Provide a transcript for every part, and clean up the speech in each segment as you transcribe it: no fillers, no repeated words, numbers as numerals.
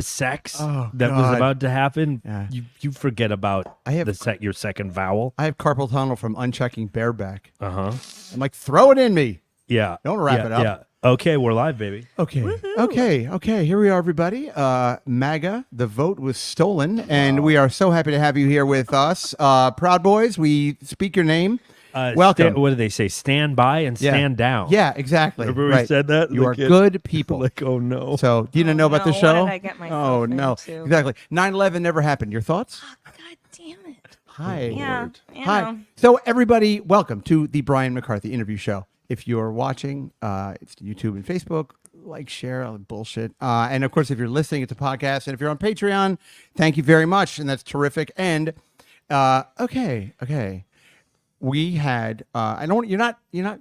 sex Oh, that was God. about to happen, Yeah. you forget about I have your second vowel. I have carpal tunnel from unchecking bareback. Uh-huh. I'm like, throw it in me. Yeah. Don't wrap Yeah, it up. Yeah. Okay, we're live, baby. Okay. Okay. Here we are, everybody. MAGA, the vote was stolen, and we are so happy to have you here with us. Proud Boys, we speak your name. Welcome. What do they say? Stand by and stand down. Yeah, exactly. Remember we said that? You are good people. Like, oh no. So, do you know about the no, show? what did I get myself into? Exactly. 9/11 never happened. Your thoughts? Oh, God damn it. Hi. Yeah. You Hi. know. So, everybody, welcome to the Brian McCarthy interview show. If you're watching, it's YouTube and Facebook. Like, share, all the bullshit. And of course, if you're listening, it's a podcast. And if you're on Patreon, thank you very much. And that's terrific. And okay. We had you're not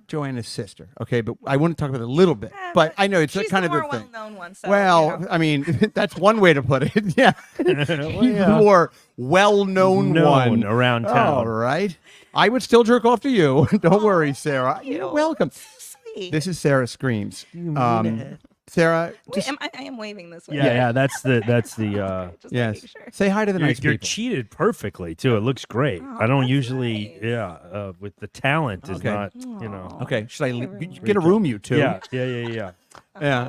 Joanna's sister, okay, but I want to talk about it a little bit. But I know it's She's kind of the the more thing. well-known one. So, Well, you know. I mean, that's one way to put it. Yeah. She's the more well-known one around town. All right. I would still jerk off to you. Don't worry, Sarah. You're welcome. So sweet. This is Sarah Screams. Sarah, Wait, I am waving this way. Yeah, that's the Just yes. making sure. Say hi to the nice you're people. cheated perfectly too. It looks great. Oh, I don't that's usually nice. with the talent is Okay. not, you know. Okay. Should I really get a room, you two? Yeah. Yeah.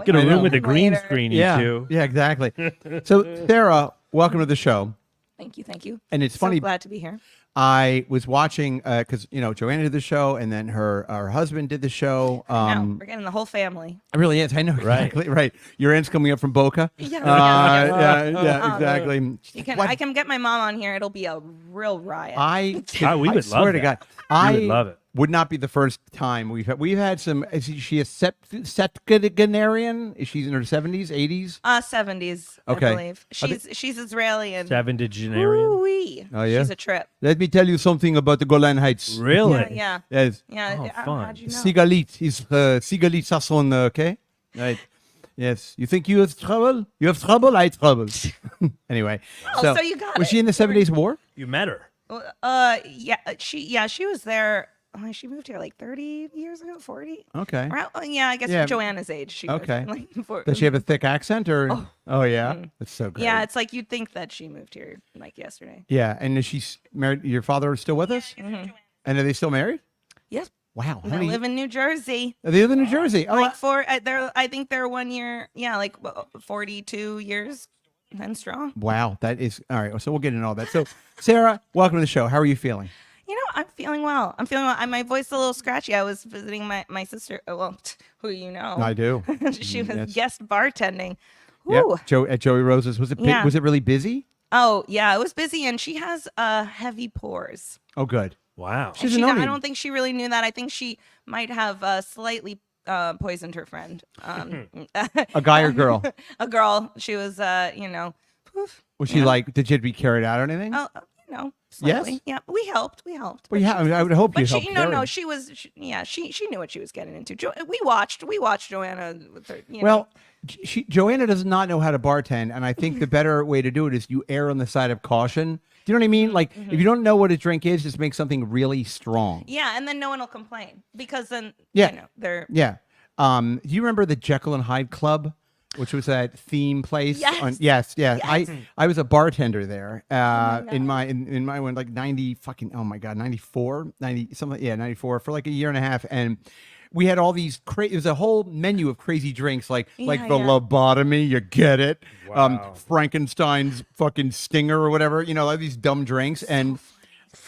Get a I room know. with a green Later. screen, you Yeah. two. Yeah, exactly. So, Sarah, welcome to the show. Thank you. And it's So funny. glad to be here. I was watching because Joanna did the show, and then her husband did the show. We're getting the whole family. It really is. I know exactly right. Your aunt's coming up from Boca. Yeah. Exactly. I can get my mom on here. It'll be a real riot. I We would swear love to that. God, I would love it. Would not be the first time we've had some. Is she a septuagenarian? Is she in her 70s, 80s? 70s, Okay. I believe. She's Israeli and Sevendagenarian. Ooh-wee. Oh, yeah? She's a trip. Let me tell you something about the Golan Heights. Really? Yeah. Yes. Yeah. Oh, fun. How'd you know? Sigalit is Sigalit Sasson, okay? Right. Yes. You think you have trouble? You have trouble? I have trouble. Anyway. Oh, so you got Was it. she in the 7 Days War? You met her. She was there. She moved here like 30 years ago, 40. Okay. I guess Yeah. Joanna's age. She Okay. Was, Does she have a thick accent or? Oh yeah. That's so great. Yeah, it's like you'd think that she moved here like yesterday. Yeah. And is she married? Your father is still with us? Mm-hmm. And are they still married? Yes. Wow. How They many? live in New Jersey. They live in New Jersey. Oh, Like I think they're 1 year. Yeah, like 42 years and strong. wow. That is all right. So we'll get into all that. So, Sarah, welcome to the show. How are you feeling? I'm feeling well. My voice is a little scratchy. I was visiting my sister, who you know. I do. She was Yes. guest bartending. Yeah. Ooh. At Joey Rose's. Was it? Yeah. Was it really busy? Oh, yeah, it was busy, and she has heavy pores. Oh, good. Wow. She's And an I Oni. don't think she really knew that. I think she might have slightly poisoned her friend. A guy or girl? A girl. She was, poof. Was she like? Did you have to be carried out or anything? Oh, slightly. Yes? Yeah, we helped. Well, yeah. I mean, I would hope you But helped. she, carry. she was, she knew what she was getting into. We watched Joanna with her. Well, Joanna does not know how to bartend, and I think the better way to do it is you err on the side of caution. Do you know what I mean? Like, if you don't know what a drink is, just make something really strong. yeah, and then no one will complain because then, Yeah. they're. Yeah. Do you remember the Jekyll and Hyde Club, which was that theme place? Yes. Yes. Yeah. Yes. I was a bartender there. In my when like 94, 90 something. Yeah, 94 for like a year and a half, and we had all these it was a whole menu of crazy drinks like the lobotomy, you get it. Wow. Frankenstein's fucking stinger or whatever, like these dumb drinks. And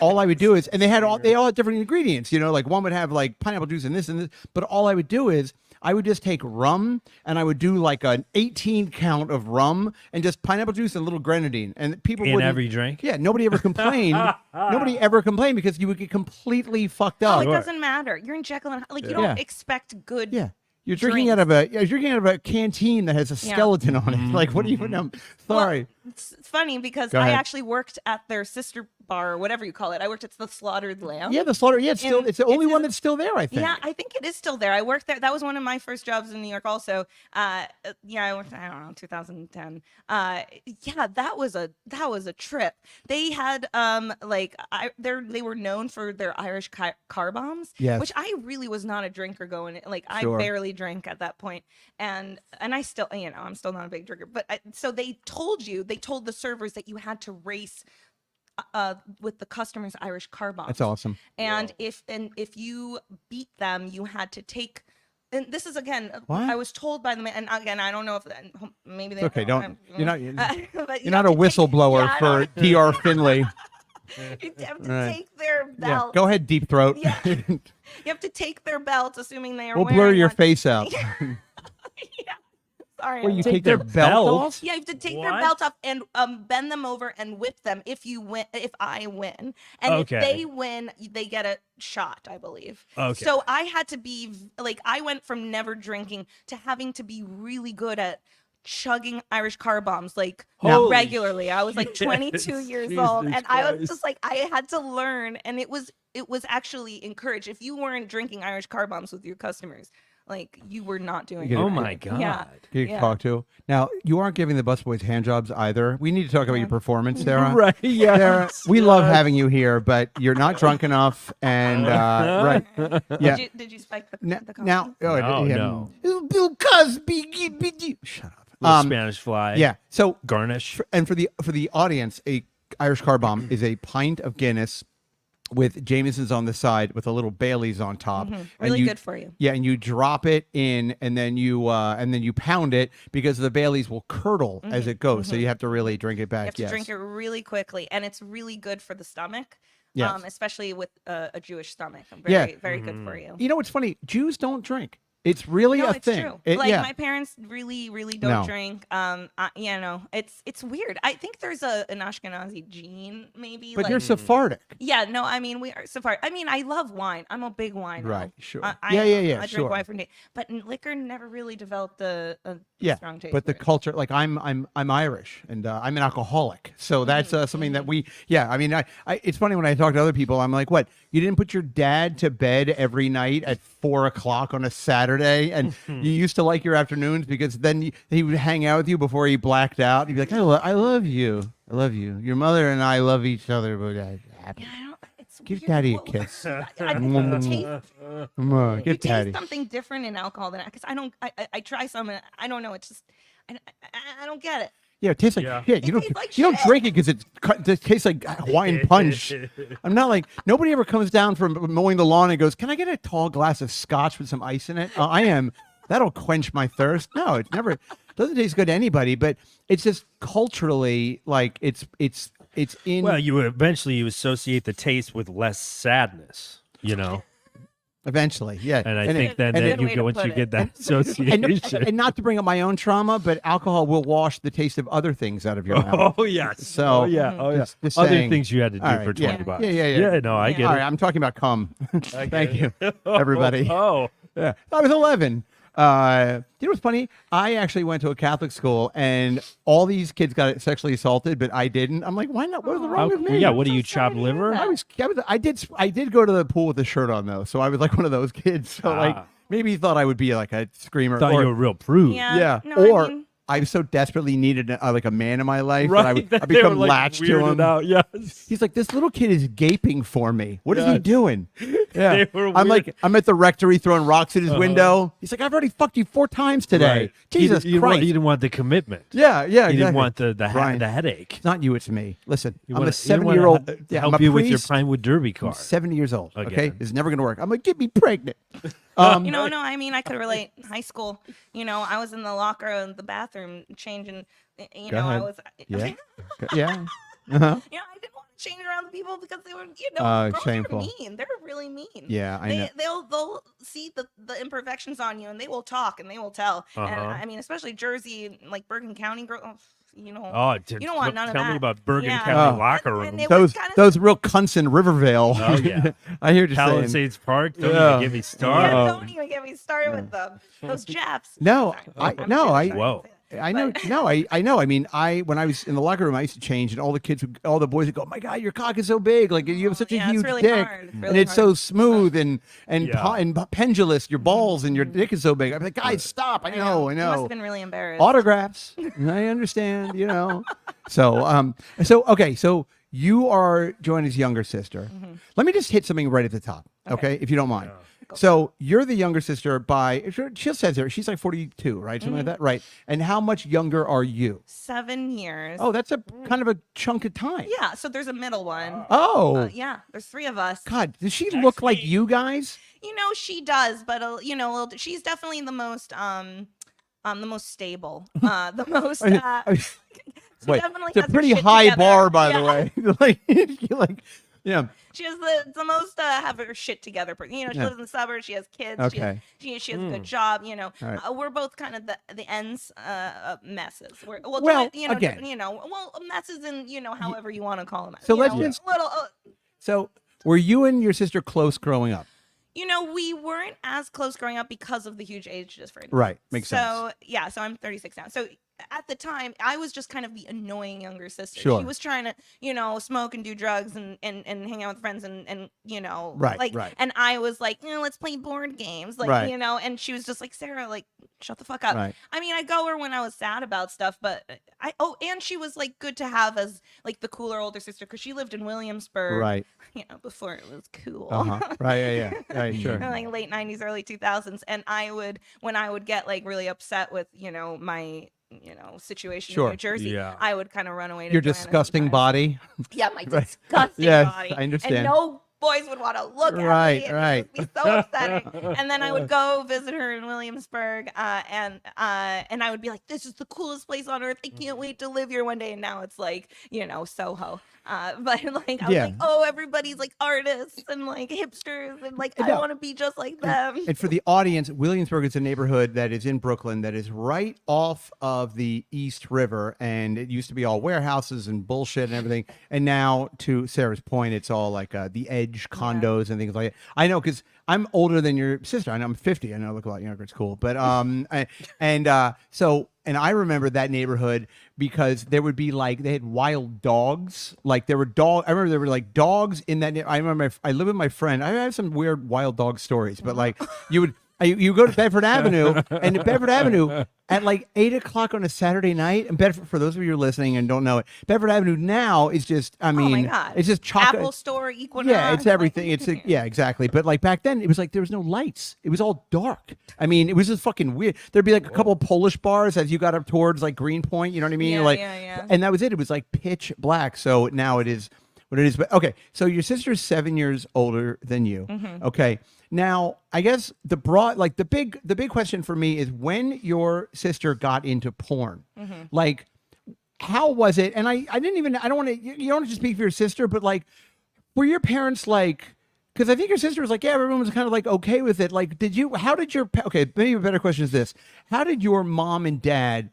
all I would do is, and they all had different ingredients, like one would have like pineapple juice and this, but all I would do is I would just take rum and I would do like an 18 count of rum and just pineapple juice and a little grenadine, and people In wouldn't- every drink? Yeah, nobody ever complained. Nobody ever complained because you would get completely fucked Oh, up. it doesn't matter. You're in Jekyll and Hyde. You Yeah. don't expect good. Yeah. You're drinking out of a canteen that has a skeleton on it. Like, what do you know? Sorry. Well, it's funny because Go I ahead. actually worked at their sister bar or whatever you call it. I worked at the Slaughtered Lamb. Yeah, the slaughter. Yeah, it's the only it's one that's still there, I think. Yeah, I think it is still there. I worked there. That was one of my first jobs in New York also. Yeah, I worked, I don't know, 2010. Yeah, that was a trip. They had they were known for their Irish car bombs, Yes. which I really was not a drinker going. Like Sure. I barely drank at that point. And I still, I'm still not a big drinker, but so they told the servers that you had to race with the customer's Irish car bombs. That's awesome. And if you beat them, you had to take. And this is again, What? I was told by the man. And again, I don't know if maybe they. It's okay, don't. You're not. but You're not a whistleblower for Dr. Finley. You have to Right. take their Yeah. belt. Go ahead, Deep Throat. Yeah. You have to take their belts, assuming they are. We'll wearing blur your one. face out. Yeah. Sorry. Well, you I'm- take their belt off? Yeah, you have to take their What? belts off and bend them over and whip them if you win. If I win, and Okay. if they win, they get a shot, I believe. Okay. So I had to be like, I went from never drinking to having to be really good at chugging Irish car bombs like Holy regularly. I was like 22 yes, years old, Jesus and I was Christ. just like, I had to learn, and it was actually encouraged. If you weren't drinking Irish car bombs with your customers, like you were not doing. You it get Oh it. my God. Yeah. Good Yeah. talk to. Now, you aren't giving the busboys hand jobs either. We need to talk about your performance, Sarah. Right. Yeah. Sarah, we love having you here, but you're not drunk enough. And, right. Yeah. Did you spike the coffee? Now, No. Bill Cosby. Shut up. Little Spanish fly. Yeah. So, Garnish. and for the audience, a Irish car bomb is a pint of Guinness with Jameson's on the side with a little Bailey's on top. And Really good for you. Yeah, and you drop it in, and then you pound it because the Bailey's will curdle as it goes. So you have to really drink it back. You have to yes. drink it really quickly, and it's really good for the stomach. Yes. Especially with a Jewish stomach. Yeah. Very good for you. You know what's funny? Jews don't drink. It's really No, a it's thing. true. It- yeah. My parents really don't No. drink. It's weird. I think there's an Ashkenazi gene, maybe. but like, you're Sephardic. Yeah, no, I mean we are Sephardic. I mean, I love wine. I'm a big wine. Right, sure. I Yeah, I sure. drink wine for days, but liquor never really developed a Yeah, strong taste. but the for it. culture, like I'm Irish, and I'm an alcoholic, so that's something that we. Yeah, I mean, I it's funny when I talk to other people, I'm like, what? You didn't put your dad to bed every night at 4 o'clock on a Saturday, and you used to like your afternoons because then he would hang out with you before he blacked out. He'd be like, I love you, I love you. Your mother and I love each other, but happy. Yeah, I don't. It's Give weird. Daddy a Well, kiss. I taste Come on, you give taste Daddy. something different in alcohol than because I don't. I try some and I don't know. It's just I don't get it. Yeah, it tastes like Yeah. shit. You don't tastes like you don't shit. drink it because it tastes like Hawaiian punch. I'm not like nobody ever comes down from mowing the lawn and goes, "Can I get a tall glass of scotch with some ice in it?" I am. That'll quench my thirst. No, it never doesn't taste good to anybody. But it's just culturally like it's in. Well, you associate the taste with less sadness, you know. Eventually, yeah. And I think then and that it- you way go to once you put get it. that association. and not to bring up my own trauma, but alcohol will wash the taste of other things out of your mouth. Oh yes. So, oh yeah. Oh yeah. just Other saying. things you had to do All right, for yeah. 20 bucks. Yeah. Yeah. No, I get All it. right, I'm talking about cum. Thank you, it. everybody. Oh. Yeah, I was 11. You know what's funny? I actually went to a Catholic school, and all these kids got sexually assaulted, but I didn't. I'm like, why not? What was wrong with me? Yeah. What do so you sorry chop to hear liver? that. I did go to the pool with a shirt on though, so I was like one of those kids. So like Ah. maybe he thought I would be like a screamer. Thought or, you were a real prude. Yeah. yeah, No, I or mean- I so desperately needed like a man in my life Right. that I They were, become like, latched to weirded him. out. Yes. He's like, this little kid is gaping for me. What is he Yes. doing? Yeah. They were I'm weird. like, I'm at the rectory throwing rocks at his window. He's like, I've already fucked you 4 times today. Right. Jesus you Christ. didn't want the commitment. Yeah, yeah, You exactly. didn't want the Brian, headache. It's not you, it's me. Listen, You I'm wanna- a you wanna 70-year-old. help I'm a you with your priest. Pinewood Derby car. I'm 70 years old. Okay, Again. it's never gonna work. I'm like, get me pregnant. No, I mean, I could relate. High school, I was in the locker in the bathroom changing. Go I ahead. was. Yeah, yeah. Uh-huh. I didn't want to change around the people because they were, girls shameful. are mean. They're really mean. Yeah, I know. They'll see the imperfections on you, and they will talk and they will tell. And Uh-huh. I mean, especially Jersey, like Bergen County girl. Oh, you don't want none of tell me that. about Bergen Yeah. County Oh. locker And room. it was kinda- Those real cunts in Rivervale. Oh, yeah. I hear what you're saying. Palisades Park. Don't Yeah. even get me Yeah, started. Oh. don't even get me started with them. Those Japs. No, Sorry. no, I'm I- sorry. Whoa. I know. No, I know. I mean, when I was in the locker room, I used to change, and all the boys would go, "My God, your cock is so big! Like you have such a yeah, it's huge really dick, hard. It's and really it's so hard. smooth and Yeah. pendulous. Your balls and your dick is so big." I'm like, "Guys, stop! I know. You must have been really embarrassed. Autographs. I understand. So okay. So you are Joanna's younger sister. Let me just hit something right at the top, okay, if you don't mind. So you're the younger sister by, she says there, she's like 42, right? Something like that, right? And how much younger are you? 7 years. Oh, that's a kind of a chunk of time. Yeah, so there's a middle one. Oh, Yeah, there's 3 of us. God, does she look like you guys? She does, but she's definitely the most stable, the most. She Wait, definitely it's a has her pretty shit high together. bar, by Yeah. the way. Yeah. She has the most have her shit together. She Yeah. lives in the suburbs. She has kids. Okay. She has a good job. right. We're both kind of the ends messes. Again. Messes and however you want to call them. So let's just- little. So were you and your sister close growing up? We weren't as close growing up because of the huge age difference. Right. Makes sense. So yeah, so I'm 36 now. So at the time, I was just kind of the annoying younger sister. Sure. She was trying to, smoke and do drugs and hang out with friends and Right. and I was like, let's play board games, like, Right. and she was just like, Sarah, like, shut the fuck up. Right. I mean, I go her when I was sad about stuff, but and she was like good to have as like the cooler older sister because she lived in Williamsburg, Right. before it was cool. Right. Yeah. Right. Sure. Like late 90s, early 2000s. And when I would get like really upset with, my, situation Sure. in New Jersey, Yeah. I would kind of run away to Your Joanna disgusting sometimes. body. Yeah, my Right. disgusting Yes, body. I understand. And no boys would want to look at Right, me. And right. It would be so upsetting. And then I would go visit her in Williamsburg, and I would be like, "This is the coolest place on earth. I can't wait to live here one day." And now it's like, Soho. But like I was Yeah. like, "Oh, everybody's like artists and like hipsters, and like I No. want to be just like them." And for the audience, Williamsburg is a neighborhood that is in Brooklyn that is right off of the East River. And it used to be all warehouses and bullshit and everything. And now, to Sarah's point, it's all like the edge condos and things like that. I know because I'm older than your sister. I know I'm 50. I know I look a lot younger. It's cool. But and I remember that neighborhood because there would be like, they had wild dogs. Like there were I remember there were like dogs in that. I remember I lived with my friend. I have some weird wild dog stories, but like you go to Bedford Avenue, and at Bedford Avenue at like 8 o'clock on a Saturday night. And Bedford, for those of you who are listening and don't know it, Bedford Avenue now is just, I mean, oh my God. it's just chocolate. Apple Store, Equinox. Yeah, it's everything. Like, Yeah, exactly. But like back then, it was like there was no lights. It was all dark. I mean, it was just fucking weird. There'd be like a couple of Polish bars as you got up towards like Greenpoint. You know what I mean? Yeah, like, yeah. And that was it. It was like pitch black. So now it is what it is. But okay, so your sister's 7 years older than you. Okay. Now, I guess the big question for me is when your sister got into porn, like, how was it? And I don't want to, you don't have to speak for your sister, but like, were your parents like, because I think your sister was like, yeah, everyone was kind of like okay with it. Like, okay, maybe a better question is this. How did your mom and dad,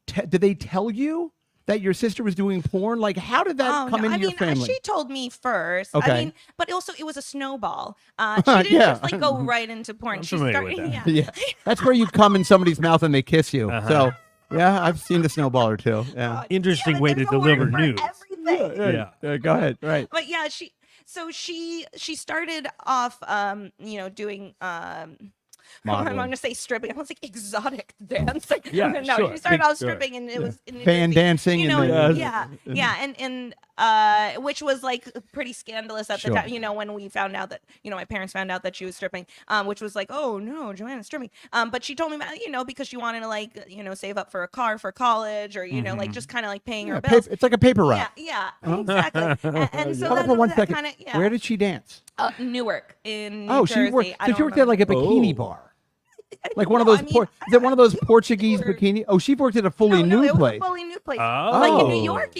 did they tell you that your sister was doing porn? Like, how did that come into your family? She told me first. Okay. I mean, but also it was a snowball. She didn't just like go right into porn. She familiar started, with that. yeah. Yeah, that's where you come in somebody's mouth and they kiss you. So, yeah, I've seen the snowball or two. Yeah. Interesting way to There's a word deliver for news. everything. Yeah. Go ahead. Right. But yeah, she started off, doing I'm Modeling. going to say stripping. I was like exotic dancing. Yeah, no, sure. she started off Sure. stripping, and it was in New Fan Jersey, dancing You and know, the- and which was like pretty scandalous at Sure. the time. You know, when we found out that my parents found out that she was stripping, which was like, oh no, Joanna's stripping. But she told me about because she wanted to like save up for a car for college, or like just kind of like paying her bills. It's like a paper route. Yeah, exactly. And so Hold on that, for 1 that second. kind of Where did she dance? Newark in New Oh, Jersey. she worked. I So don't she worked at like a bikini Oh. bar. Like one of No, those, I mean, is it one of those I- Portuguese Newark. bikini? Oh, she worked at a fully no, nude it was place. a fully nude place. Oh. Like in New York,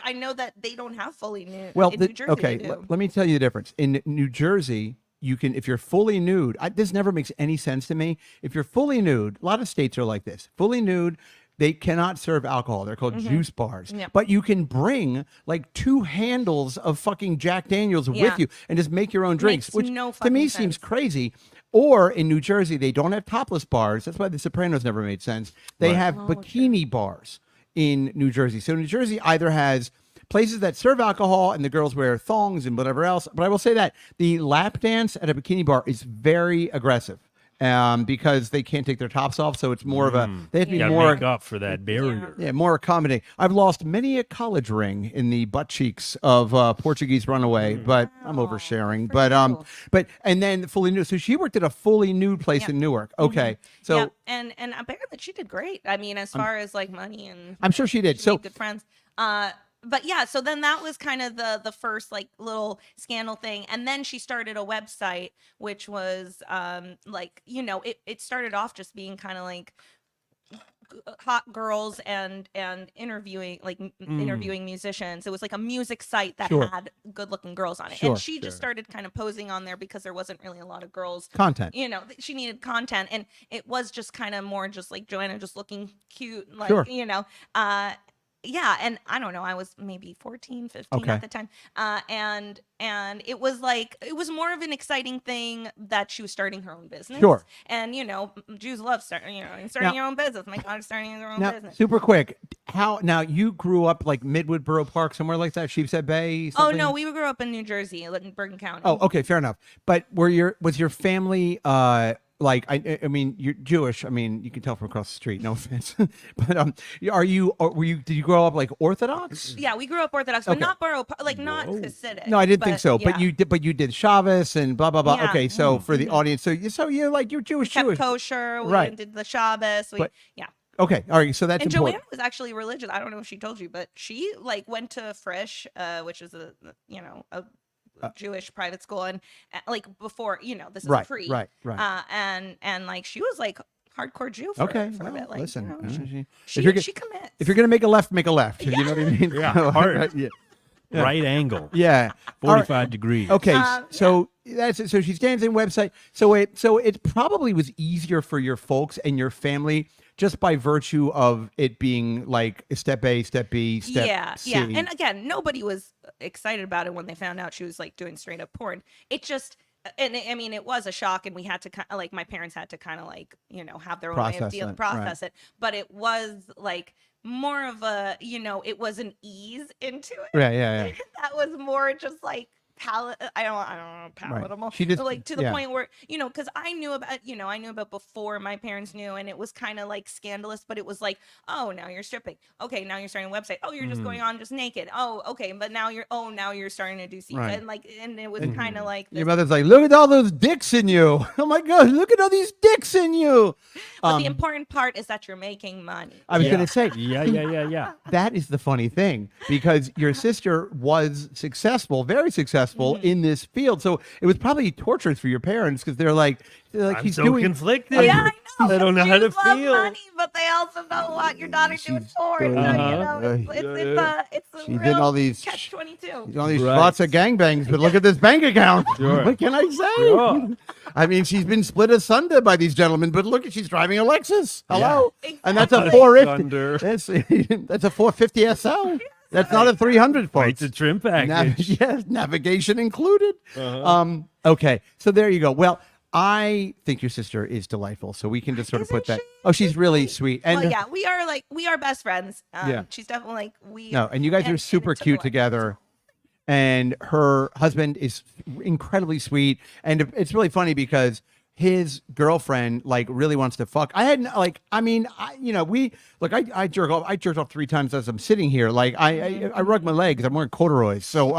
I know that they don't have fully nude. Well, in New Jersey, okay, they do. let me tell you the difference. In New Jersey, you can, if you're fully nude, this never makes any sense to me. If you're fully nude, a lot of states are like this. Fully nude, they cannot serve alcohol. They're called juice bars. Yeah. But you can bring like 2 handles of fucking Jack Daniels Yeah. with you and just make your own drinks, Makes which no to me fucking seems sense. crazy. Or in New Jersey, they don't have topless bars. That's why The Sopranos never made sense. They Right. have bikini bars in New Jersey. So New Jersey either has places that serve alcohol and the girls wear thongs and whatever else. But I will say that the lap dance at a bikini bar is very aggressive. Because they can't take their tops off, so it's more of a they have to be Gotta more make up for that barrier. more accommodating. I've lost many a college ring in the butt cheeks of Portuguese runaway, but I'm oversharing. But and then fully nude. So she worked at a fully nude place in Newark. Okay, so yeah, and apparently she did great. I mean, as far as like money and I'm sure she did. she So made good friends. But yeah, so then that was kind of the first like little scandal thing, and then she started a website which was like, you know, it started off just being kind of like hot girls and interviewing like interviewing musicians. It was like a music site that Sure. had good looking girls on it, Sure, and she just started kind of posing on there because there wasn't really a lot of girls content. you know, she needed content, and it was just kind of more just like Joanna just looking cute, like, Sure. you know, yeah, and I don't know, I was maybe 14, 15 Okay. at the time, and it was like, it was more of an exciting thing that she was starting her own business. Sure. And you know, Jews love starting your own business. My God, starting your own Now, business. super quick, how now you grew up like Midwood Borough Park, somewhere like that, Sheepshead Bay? Oh Something? no, we grew up in New Jersey, in Bergen County. Oh, okay, fair enough. But was your family like I mean you're Jewish. I mean you can tell from across the street. No offense, but were you did you grow up like Orthodox? Yeah, we grew up Orthodox, but Okay. not like not Hasidic. No, I didn't think so. yeah. But you did Shabbos and blah blah blah. Yeah. Okay, so for the audience, so you're like you're Jewish. kept Jewish. kosher. We Right. did the Shabbos. But- Yeah. Okay, all right. So that's And important. Joanna was actually religious. I don't know if she told you, but she like went to Frisch, which is a Jewish private school, and like before, you know, this is Right, free. right. And like she was like hardcore Jew for, Okay, for well, a bit. Like, listen, you know, if you're she commits. if you're gonna make a left, make a left. You know what I mean? Yeah, hard. yeah. Right angle, Yeah. All right. 45 degrees. Okay, Yeah. so that's it. So she's dancing website. So it probably was easier for your folks and your family just by virtue of it being like step A, step B, step C. Yeah. And again, nobody was excited about it when they found out she was like doing straight up porn. It just, and I mean, it was a shock, and we had to kind of like, my parents had to kind of like, you know, have their own way of Process it, process it. But it was like more of a, you know, it was an ease into it. Yeah. That was more just like I don't know, palatable. She just- like to the yeah. point where, you know, because I knew about before my parents knew, and it was kind of like scandalous, but it was like, oh, now you're stripping. Okay, now you're starting a website. Oh, you're just going on just naked. Oh, okay, but now you're starting to do Right. and it was kind of like Your this, mother's like, look at all those dicks in you. Oh my God, look at all these dicks in you. but the important part is that you're making money. I was Yeah. gonna say, Yeah. that is the funny thing because your sister was successful, very successful Mm-hmm. in this field. So it was probably torturous for your parents because they're like I'm he's so doing conflicted. Yeah, I know. I don't know how to Jews love feel. money, but they also know what your daughter's doing for. So, you know, it's a She's real in all these catch-22. all these Right. lots of gangbangs, but look at this bank account. Sure. What can I say? Sure. I mean, she's been split asunder by these gentlemen, but look, she's driving a Lexus. Hello, Yeah. and that's a Exactly. 450. That's a 450 SL. That's not a 300, folks. Right to trim package. Yes, navigation included. Okay, so there you go. Well, I think your sister is delightful, so we can just sort of Isn't put that. she? Oh, she's really sweet, and Well, yeah, we are best friends. Yeah. She's definitely like we. no, and you guys are and super it took a cute while. together. And her husband is incredibly sweet, and it's really funny because his girlfriend like really wants to fuck. I hadn't like. I mean, I jerk off. I jerked off 3 times as I'm sitting here. Like I rug my legs. I'm wearing corduroys. So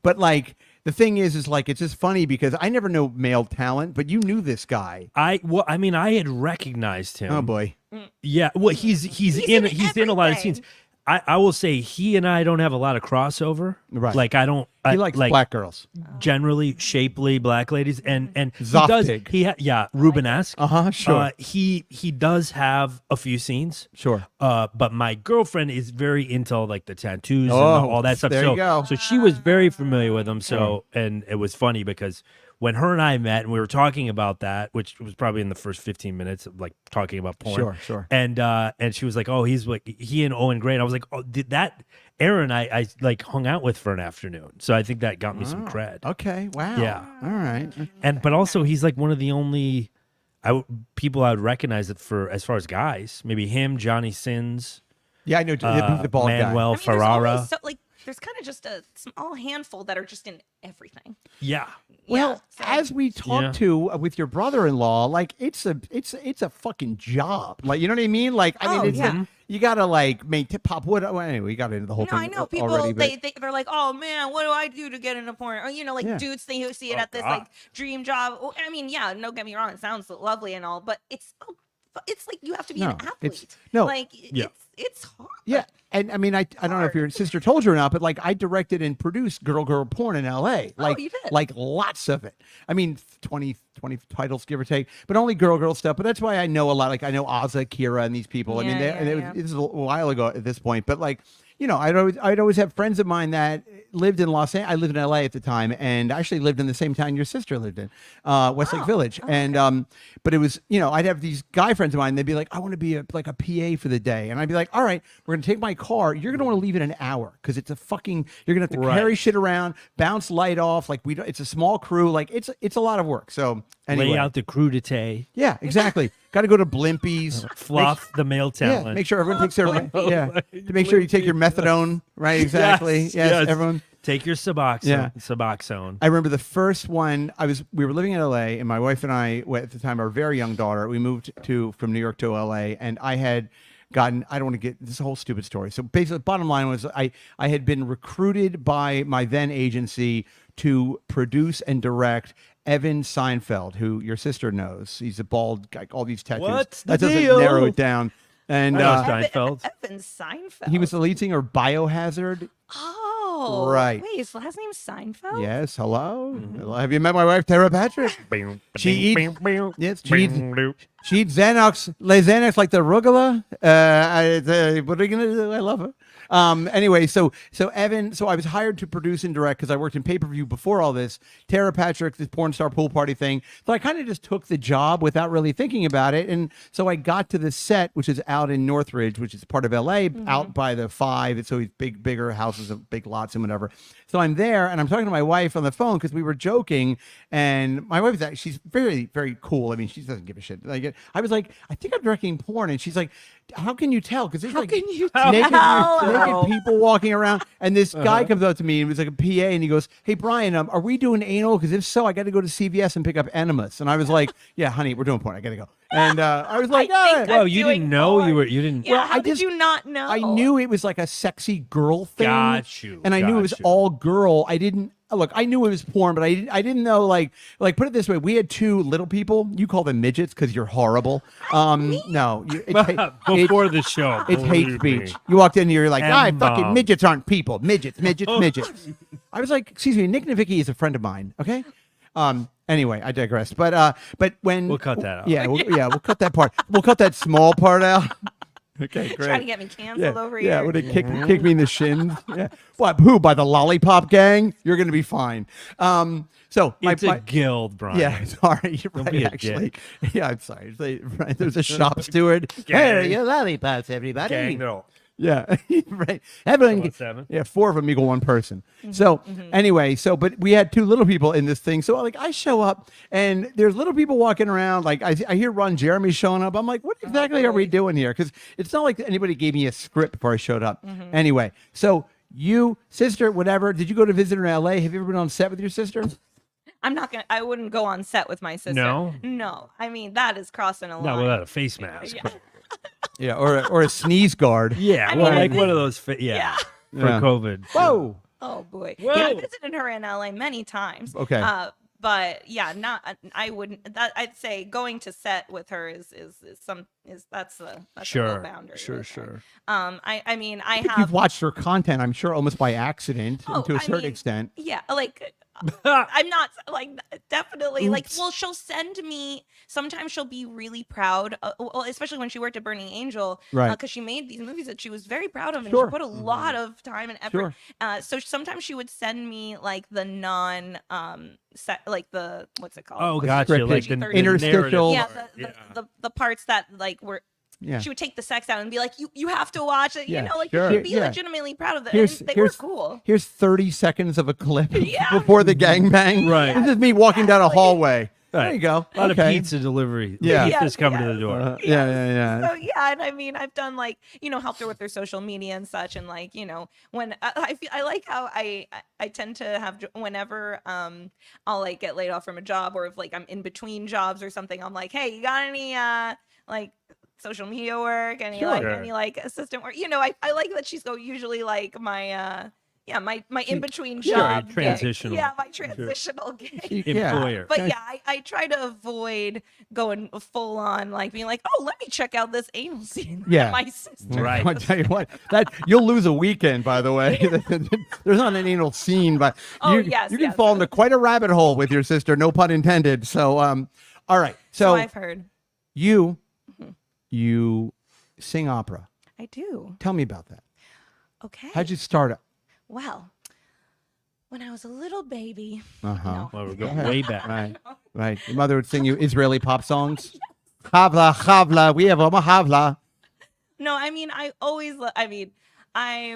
but like. The thing is like it's just funny because I never know male talent, but you knew this guy. I had recognized him. Oh boy. Yeah, well, he's in a lot of everything. scenes. I will say he and I don't have a lot of crossover. Right. Like I don't. He I, likes like black girls. generally shapely black ladies, and he Zoftig. does. Rubenesque. Sure. He does have a few scenes. Sure. But my girlfriend is very into like the tattoos and Oh, all that stuff. there so, you go. so she was very familiar with him. So, and it was funny because when her and I met and we were talking about that, which was probably in the first 15 minutes of like talking about porn. Sure. And she was like, "Oh, he's like he and Owen Gray." And I was like, "Oh, did that?" Aaron, I like hung out with for an afternoon, so I think that got me some cred. Okay. Wow. Yeah. All right. But also he's like one of the only people I would recognize it for as far as guys. Maybe him, Johnny Sins, Yeah, I know. He's the bald guy. Manuel There's Ferrara. always there's kind of just a small handful that are just in everything. Yeah. Well, so- as we talked to with your brother-in-law, like it's a fucking job. Like, you know what I mean? Like, I mean, yeah. you gotta like pop wood. Well, anyway, we got into the whole No, thing. I know people. already, but- They're like, oh man, what do I do to get into porn? Or Yeah. dudes think who see it Oh, at this God. like dream job. Well, I mean, yeah, don't get me wrong, it sounds lovely and all, but it's like you have to be an athlete. Like it's hard. Yeah. And I mean, I don't know if your sister told you or not, but like I directed and produced girl porn in LA. Like, you did? like lots of it. I mean, 20 titles, give or take, but only girl stuff. But that's why I know a lot. Like I know Ozza, Kira, and these people. I mean, this is a while ago at this point, but like, you know, I'd always have friends of mine that lived in Los Angeles. I lived in LA at the time, and I actually lived in the same town your sister lived in, Westlake Village. And but it was, you know, I'd have these guy friends of mine. They'd be like, I want to be like a PA for the day, and I'd be like, all right, we're gonna take my car. You're gonna want to leave in an hour because it's a fucking. You're gonna have to carry shit around, bounce light off. Like it's a small crew. Like it's a lot of work. So anyway, Lay out the crudité, yeah, exactly. Got to go to Blimpies. fluff the male talent. Yeah, make sure everyone takes their to make sure you take your methadone, right? Exactly. Yes, everyone. Take your Suboxone. I remember the first one. We were living in LA, and my wife and I, at the time, our very young daughter, we moved from New York to LA, and I had gotten. I don't want to get this whole stupid story. So basically, the bottom line was I had been recruited by my then agency to produce and direct Evan Seinfeld, who your sister knows. He's a bald guy, all these tattoos. What's the that doesn't deal? narrow it down. And I know Seinfeld. Evan Seinfeld. he was the lead singer of Biohazard. Oh, Right. Wait, his last name's Seinfeld. Yes, hello. Hello. Have you met my wife, Tara Patrick? She eats Xanax, Xanax like the arugula. What are you gonna do? I love her. Anyway, so Evan, so I was hired to produce and direct because I worked in pay-per-view before all this. Tara Patrick, this porn star pool party thing. So I kind of just took the job without really thinking about it. And so I got to the set, which is out in Northridge, which is part of LA, out by the 5. It's always bigger houses, big lots and whatever. So I'm there and I'm talking to my wife on the phone because we were joking. And my wife is she's very, very cool. I mean, she doesn't give a shit. Like, I was like, I think I'm directing porn. And she's like, how can you tell? Because there's like naked people walking around. And this guy comes up to me and was like a PA and he goes, hey, Brian, are we doing anal? Because if so, I got to go to CVS and pick up enemas. And I was like, yeah, honey, we're doing porn. I got to go. And I was like, think you didn't know you didn't. Yeah, how did you not know? I knew it was like a sexy girl thing. Got you. And I knew it was all girl. I didn't. Look, I knew it was porn, but I didn't know like put it this way. We had 2 little people. You call them midgets because you're horrible. No, Before the show, it's hate believe speech. me. You walked in, you're like, M-bomb. fucking midgets aren't people. Midgets. I was like, excuse me, Nick Navicki is a friend of mine. Okay. Anyway, I digress. But when We'll cut that out. Yeah, we'll cut that part. We'll cut that small part out. Okay, great. Trying to get me canceled over here. Yeah, would it kick me in the shins? Yeah. What? Who? By the Lollipop Gang? You're gonna be fine. So It's a guild, Brian. yeah, sorry, you're right. be a Actually, yeah, I'm sorry. Right, there's a shop steward. Hey, your lollipops, everybody. Gang, no. Yeah, right. Everyone, 7. yeah, 4 of them equal 1 person. So anyway, but we had 2 little people in this thing. So like I show up and there's little people walking around. Like I hear Ron Jeremy showing up. I'm like, what exactly are we doing here? Because it's not like anybody gave me a script before I showed up. Anyway, so you, sister, whatever, did you go to visit her in LA? Have you ever been on set with your sister? I wouldn't go on set with my sister. No. I mean, that is crossing a line. Not without a face mask. Yeah. Yeah, or a sneeze guard. Yeah, I well, mean, like I one of those. For Yeah. COVID. Whoa. Oh boy. Whoa. Yeah, I visited her in LA many times. Okay. But yeah, I wouldn't. I'd say going to set with her that's a low boundary. Sure. I mean, I You've have. watched her content, I'm sure, almost by accident Oh, to a I certain mean, extent. Yeah, like I'm not like definitely like. Oops. Well, she'll send me. Sometimes she'll be really proud. Well, especially when she worked at Burning Angel, Right. Because she made these movies that she was very proud of, and Sure. she put a lot of time and effort. Sure. So sometimes she would send me like the set, like the what's it called? Oh, The gotcha. scripted Like the narrative interstitial. Yeah, part. the parts that like were Yeah. she would take the sex out and be like, you have to watch it. Yeah, You know, like sure. she'd be Yeah. legitimately proud of that. Here's- And they here's- were cool. Here's 30 seconds of a clip Yeah. before the gangbang. Right. This is me walking down a hallway. There Right. you go. A lot Okay. of pizza delivery. Yeah. Pizza's coming to the door. Yeah. So yeah, and I mean, I've done like, you know, helped her with her social media and such, and like, you know, when I feel, I like how I tend to have whenever I'll like get laid off from a job, or if like I'm in between jobs or something, I'm like, hey, you got any like social media work, any Sure. any like assistant work? You know, I like that she's usually like my my in between Sure, job gig. transitional. Yeah, my transitional gig. Employer. But yeah, I try to avoid going full on, like being like, oh, let me check out this anal scene. with Yeah. my sister. Right. I'll tell you what, that you'll lose a weekend, by the way. There's not an anal scene, but Oh, you, yes, you can yes. fall into quite a rabbit hole with your sister, no pun intended. So, all right. So So I've heard. you sing opera. I do. Tell me about that. Okay. How'd you start it? Well, when I was a little baby. Uh-huh. No. Well, we're going way back. Right. Your mother would sing you Israeli pop songs. Havla, havla, we have a havla. No, I mean, I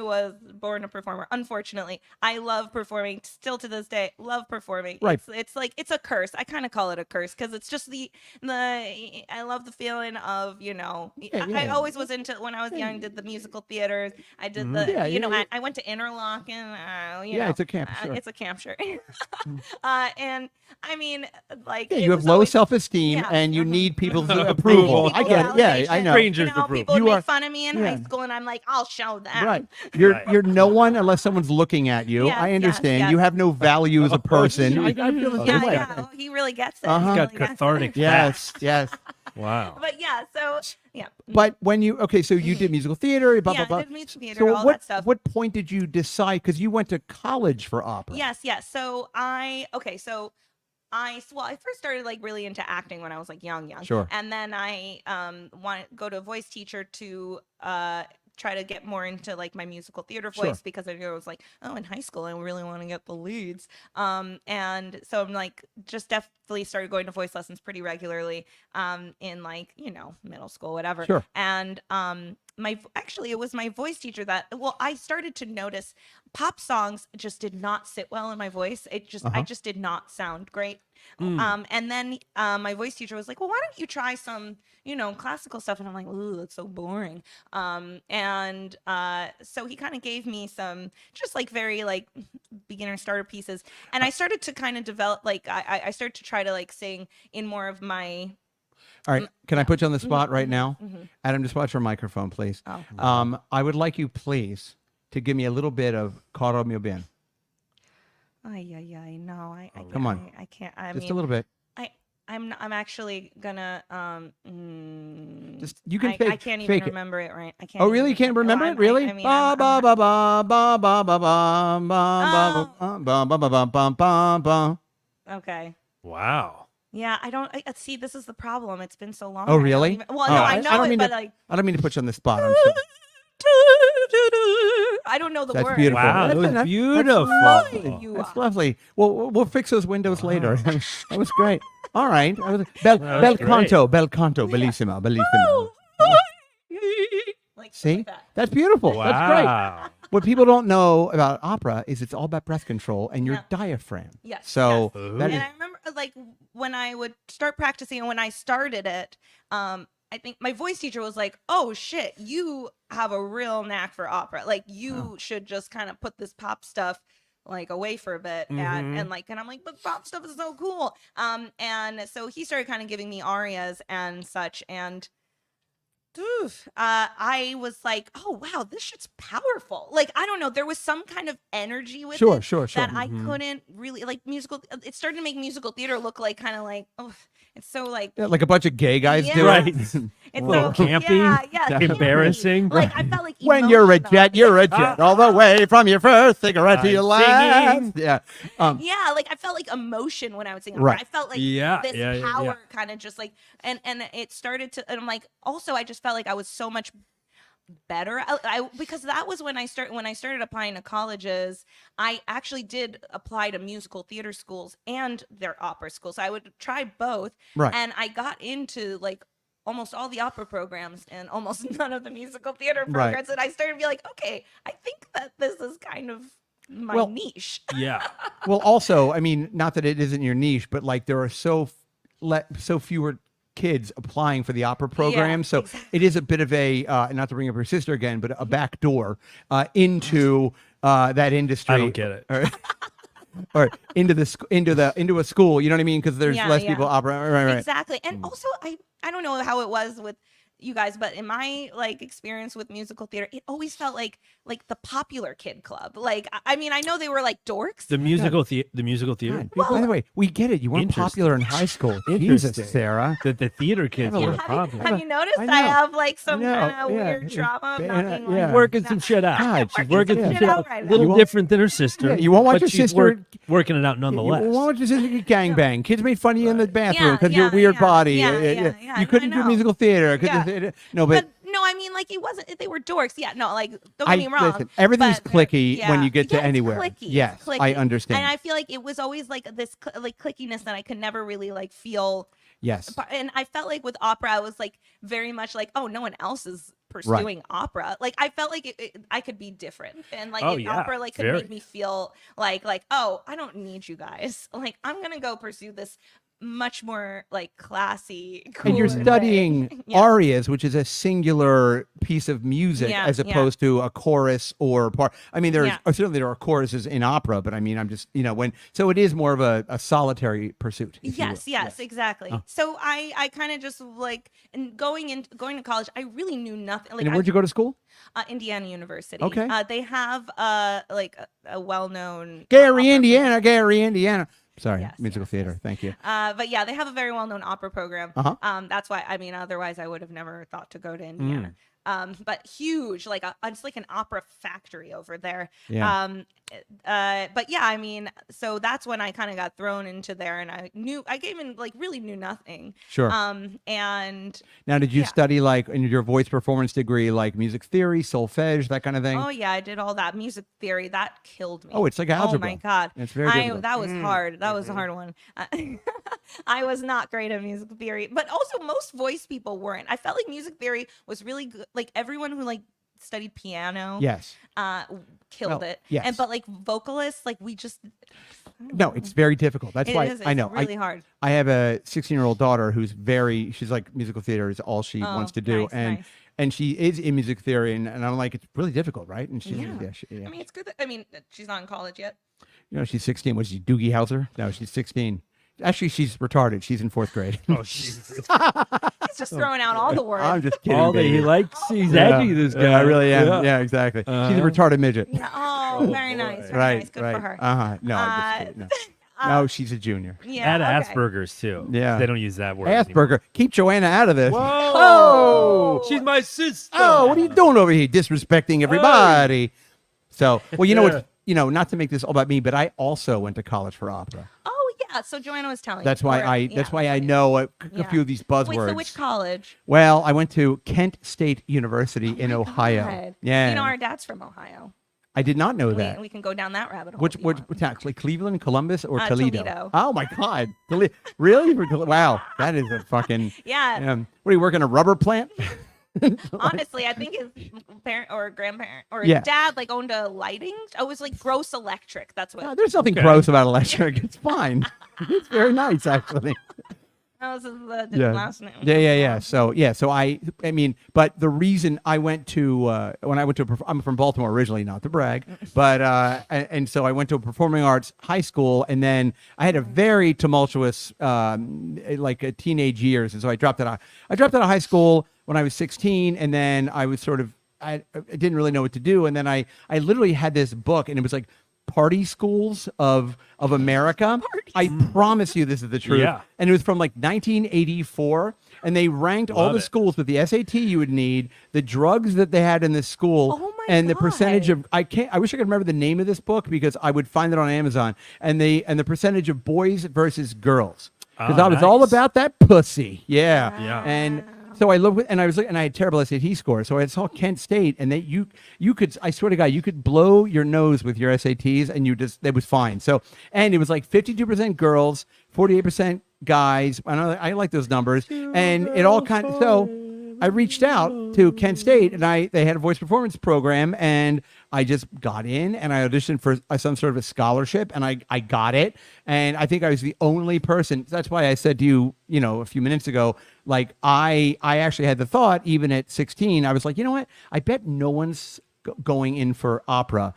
was born a performer. Unfortunately, I love performing. Still to this day, love performing. Right. It's like it's a curse. I kind of call it a curse because it's just the. I love the feeling of, you know. I always was into, when I was young. Did the musical theaters. I did the. Yeah, you know, yeah. I went to Interlochen. You Yeah, know, it's a camp, sure. It's a camp, sure. And I mean, like. Yeah, it you have was low always- self-esteem yeah, and you mhm. need people's Approval. approval. I get it. Yeah, I Validation. know. Strangers You know, approval. people You would are- make fun of me in yeah. high school, and I'm like, I'll show them. Right. You're Right. you're no one unless someone's looking at you. Yes, I yes, understand. yes. You have no value as a person. I feel the Yeah, same way. yeah. He really gets it. Uh-huh. He It's got really gets it. cathartic Yes, yes. Wow. But yeah, so yeah. But when you so you did musical theater, blah Yeah, blah blah. I did musical theater, So all what that stuff. what point did you decide? Because you went to college for opera. Yes, yes. So I first started like really into acting when I was like young. Sure. And then I want to go to a voice teacher to try to get more into like my musical theater voice, Sure. because I knew I was like, oh, in high school I really want to get the leads. And so I'm like just definitely started going to voice lessons pretty regularly in like, you know, middle school, whatever. Sure. And it was my voice teacher that, well, I started to notice pop songs just did not sit well in my voice. I just did not sound great. And then my voice teacher was like, well, why don't you try some, you know, classical stuff? And I'm like, ooh, that's so boring. So he kind of gave me some just like very like beginner starter pieces. And I started to kind of develop, like, I started to try to like sing in more of my. All right. Can I put you on the spot right now? Mm-hmm. Adam, just watch your microphone, please. Oh. I would like you, please, to give me a little bit of Caro Mio Bien. Ay, no, I Come on. I can't. Just a little bit. I'm actually gonna Just you can I fake can't fake even it. remember it right. I can't. Oh, even really? You can't remember I'm- it? Really? I mean, Ba ba ba ba ba ba ba ba ba ba ba ba ba ba ba ba. okay. Wow. Yeah, I don't see. This is the problem. It's been so long. Oh, I don't really? even- well, Oh, no, I I know don't it, mean but to- like I don't mean to put you on the spot. I'm sorry. I don't know the That's word. beautiful. Wow, that That's- was that's beautiful. lovely. You That's are. lovely. We'll fix those windows later. That was great. All right. Bel was canto, bel canto, bellissima, bellissima. Like, See, like that. that's beautiful. Wow. That's great. What people don't know about opera is it's all about breath control and your Yeah. diaphragm. Yes, So yes. that And is I remember like when I would start practicing and when I started it, I think my voice teacher was like, oh shit, you have a real knack for opera. Like you should just kind of put this pop stuff like away for a bit and I'm like, but pop stuff is so cool. And so he started kind of giving me arias and such, and I was like, oh wow, this shit's powerful. Like, I don't know, there was some kind of energy with it Sure. that I couldn't really like musical. It started to make musical theater look like kind of like, oh, it's so like Yeah, like a bunch of gay guys Yeah. do Right. it's Little so campy, yeah, embarrassing. campy. Like I felt like When you're a emotional. jet, you're a jet all the way from your first cigarette to your I'm last. singing. Yeah. Yeah, like I felt like emotion when I would sing. Right. I felt like Yeah, this yeah, yeah, power yeah. kind of just like, and it started to, and I'm like, also I just felt like I was so much better. Because that was when I started applying to colleges. I actually did apply to musical theater schools and their opera schools. I would try both, Right. and I got into like almost all the opera programs and almost none of the musical theater Right. programs. And I started to be like, okay, I think that this is kind of my Well, niche. Yeah. Well, also, I mean, not that it isn't your niche, but like there are so fewer kids applying for the opera program, so exactly. it is a bit of a not to bring up your sister again, but a back door into that industry. I don't get it. Or into a school. You know what I mean? Because there's Yeah, less yeah. people opera. Right. Exactly. And also I don't know how it was with you guys, but in my like experience with musical theater, it always felt like the popular kid club. Like I mean, I know they were like dorks. The musical theater. God. By the way, we get it. You weren't Interesting. popular in high school. Jesus, Interesting. Sarah. The theater kids Yeah, were a have, problem. have you noticed I I, know. have like some I know, kind of yeah. weird trauma of Yeah, not being yeah. like Working some shit out. God, she's Working some some shit shit out out. right A now. little You won't- different than her sister. Yeah, you won't want but your she's sister- working it out You nonetheless. want your sister to gangbang. Kids made fun of you in the bathroom because Yeah, your weird yeah, body. yeah, You couldn't I do know. musical theater. Yeah. No, but no, I mean like it wasn't. They were dorks. Yeah, no, like don't get me wrong. listen, everything's but clicky when you get to it's anywhere. clicky, Yes, it's clicky. I understand. And I feel like it was always like this like clickiness that I could never really like feel. Yes. And I felt like with opera, I was like very much like, oh, no one else is pursuing opera. Like I felt like I could be different, and like Oh, in yeah, opera like could very. make me feel like oh, I don't need you guys. Like I'm gonna go pursue this much more like classy, And you're cooler way. studying Yeah. arias, which is a singular piece of music, Yeah, as yeah. opposed to a chorus or part. I mean, Yeah. certainly there are choruses in opera, but I mean, I'm just so it is more of a solitary pursuit. if you will. Yes, exactly. So I kind of just like, and going to college, I really knew nothing. Like And where'd you go to school? Indiana University. Okay. They have like a well-known Gary, opera Indiana. Gary, Indiana. Sorry, Yes, musical yes, theater. Thank you. But yeah, they have a very well-known opera program. Uh-huh. That's why, I mean, otherwise I would have never thought to go to Indiana. But huge, like it's like an opera factory over there. Yeah. But yeah, I mean, so that's when I kind of got thrown into there, and I really knew nothing. Sure. And Now, did you yeah. study like in your voice performance degree, like music theory, solfege, that kind of thing? oh yeah, I did all that music theory. That killed me. Oh, it's like algebra. Oh my god, It's very difficult. that was hard. That was a hard one. I was not great at music theory, but also most voice people weren't. I felt like music theory was really good. Like everyone who like studied piano, Yes. killed Well, it. yes. And but like vocalists, like we just No, it's very difficult. That's it why is, I know. It's really hard. I have a 16-year-old daughter who's she's like musical theater is all she wants to do. nice, and nice. and she is in music theory and I'm like, it's really difficult, right? And she's Yeah. yeah. I mean, it's good. I mean, she's not in college yet. She's 16. Was she Doogie Howser? No, she's 16. Actually, she's retarded. She's in 4th grade. Oh, Jesus. He's just throwing out all the words. I'm just kidding. All that he baby. likes, he's Yeah. edgy, this guy. Yeah, I really am. Yeah, exactly. She's a retarded midget. Yeah, oh, very nice. Very Right, nice. Good right. for her. No, I'm just kidding. No, she's a junior. Yeah. Add okay. Asperger's too. Yeah. They don't use that word anymore. Asperger. Keep Joanna out of this. Oh, she's my sister. Oh, what are you doing over here? Disrespecting everybody. So, well, you know what? Not to make this all about me, but I also went to college for opera. Oh yeah. So Joanna was telling. That's me. why that's why I know a Yeah. few of these buzzwords. Wait, so which college? Well, I went to Kent State University in Ohio. God. Yeah. You know, our dad's from Ohio. I did not know that. We can go down that rabbit hole. Which if you want. town? Like Cleveland, Columbus, or Toledo? Toledo. Oh my God! Really? Wow, that is a fucking. Yeah. What are you working a rubber plant? Honestly, I think his parent or grandparent or Yeah. dad like owned a lighting. Oh, it was like Gross Electric. That's what. There's nothing gross about electric. It's fine. It's very nice, actually. That was his Yeah. last name. Yeah. So I mean, but the reason I went to when I went to I'm from Baltimore originally, not to brag, but and so I went to a performing arts high school, and then I had a very tumultuous like teenage years, and so I dropped out of high school when I was 16, and then I was sort of I didn't really know what to do, and then I literally had this book, and it was like Party Schools of America. I promise you this is the truth. Yeah. And it was from like 1984, and they ranked all Love the it. schools with the SAT you would need, the drugs that they had in this school, Oh my and the percentage God. of I wish I could remember the name of this book because I would find it on Amazon, and the percentage of boys versus girls. Because Oh, I was all nice. about that pussy. Yeah. Yeah. And so I looked, and I was, and I had terrible SAT scores. So I saw Kent State, and you could, I swear to God, you could blow your nose with your SATs, and it was fine. So, and it was like 52% girls, 48% guys. I like those numbers, and it all kind of so. I reached out to Kent State, and they had a voice performance program, and I just got in, and I auditioned for some sort of a scholarship, and I got it, and I think I was the only person. That's why I said to you, a few minutes ago, like I actually had the thought, even at 16, I was like, you know what? I bet no one's going in for opera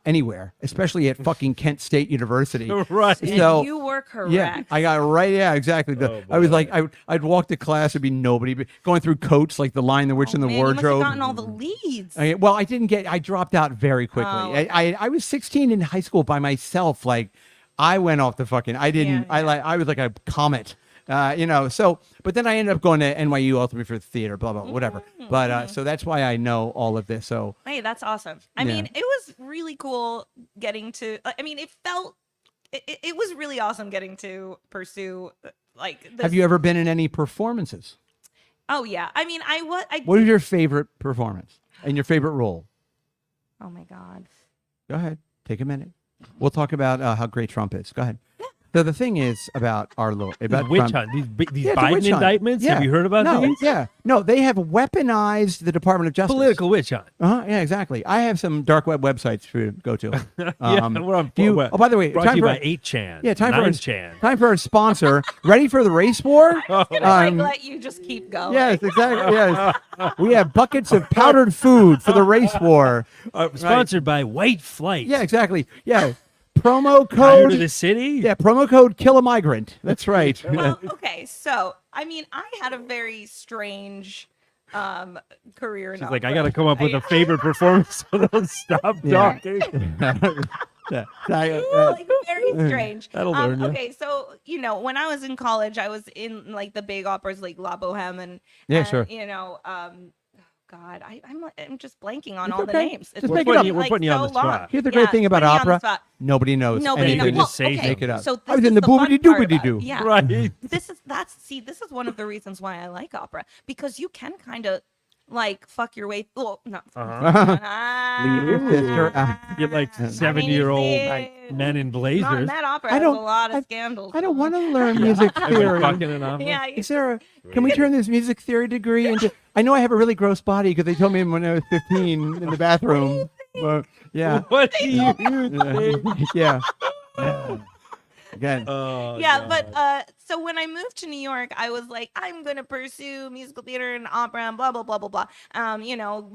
anywhere, especially at fucking Kent State University. Right. So And you were correct. yeah, I got it right. Yeah, exactly. I was like, I'd walk to class, there'd be nobody going through Coats, like the Lion, the Witch, and the Man, you must have Wardrobe. gotten all the leads. Well, I dropped out very quickly. Oh, I was 16 in high school by myself. Like, I went off the fucking. I didn't. Yeah, yeah. I was like a comet. So, but then I ended up going to NYU ultimately for the theater, blah, blah, whatever. But, so that's why I know all of this. So, Hey, that's awesome. I Yeah. mean, it was really cool getting to. I mean, it felt. It was really awesome getting to pursue like. This. have you ever been in any performances? Oh yeah. I mean, I was. What is your favorite performance and your favorite role? Oh my god. Go ahead. Take a minute. We'll talk about how great Trump is. Go ahead. So the thing is about our little about Witch Trump. hunt. These Yeah, it's a Biden witch hunt. indictments. Yeah. Have you heard about No, these? yeah. No, they have weaponized the Department of Justice. Political witch hunt. Yeah, exactly. I have some dark web websites to go to. We're on. do you- well, oh, by the way, brought time to you for- by 8chan. Yeah, time for 9chan. time for a sponsor. Ready for the race war? Gonna let you just keep going. Yes, exactly. Yes, we have buckets of powdered food for the race war. Sponsored by White Flight. Yeah, exactly. Yeah, promo Tired code. of the city. Yeah, promo code kill a migrant. That's right. Well, okay, so I mean, I had a very strange career. In She's like, I opera. got to come up with a favorite performance, so don't stop Yeah. talking. Yeah. Like, very strange. That'll learn you. Okay, so when I was in college, I was in like the big operas, like La Boheme, and Yeah, sure. God, I'm just blanking on It's all okay. the names. Just It's make it been, up. We're like, putting you on so the spot. long. Here's the great thing about putting me on the opera. spot. Nobody knows Nobody anything. knows. You just say okay, Make it up. So this I was is in the fun part about boobity-doobity-doo. it. Yeah. Right. This is one of the reasons why I like opera, because you can kind of like fuck your way. Well, not. Leave your sister. You're like I mean, 70-year-old see, men in Not in blazers. that opera. I Has don't- a lot of scandals. I don't want to learn music Have you theory. fucking an opera? Yeah. Is there a, can we turn this music theory degree into? I know I have a really gross body because they told me when I was 15 in the bathroom. But yeah, What do you think? yeah. Again, Oh, Yeah, God. but so when I moved to New York, I was like, I'm gonna pursue musical theater and opera and blah blah blah blah blah.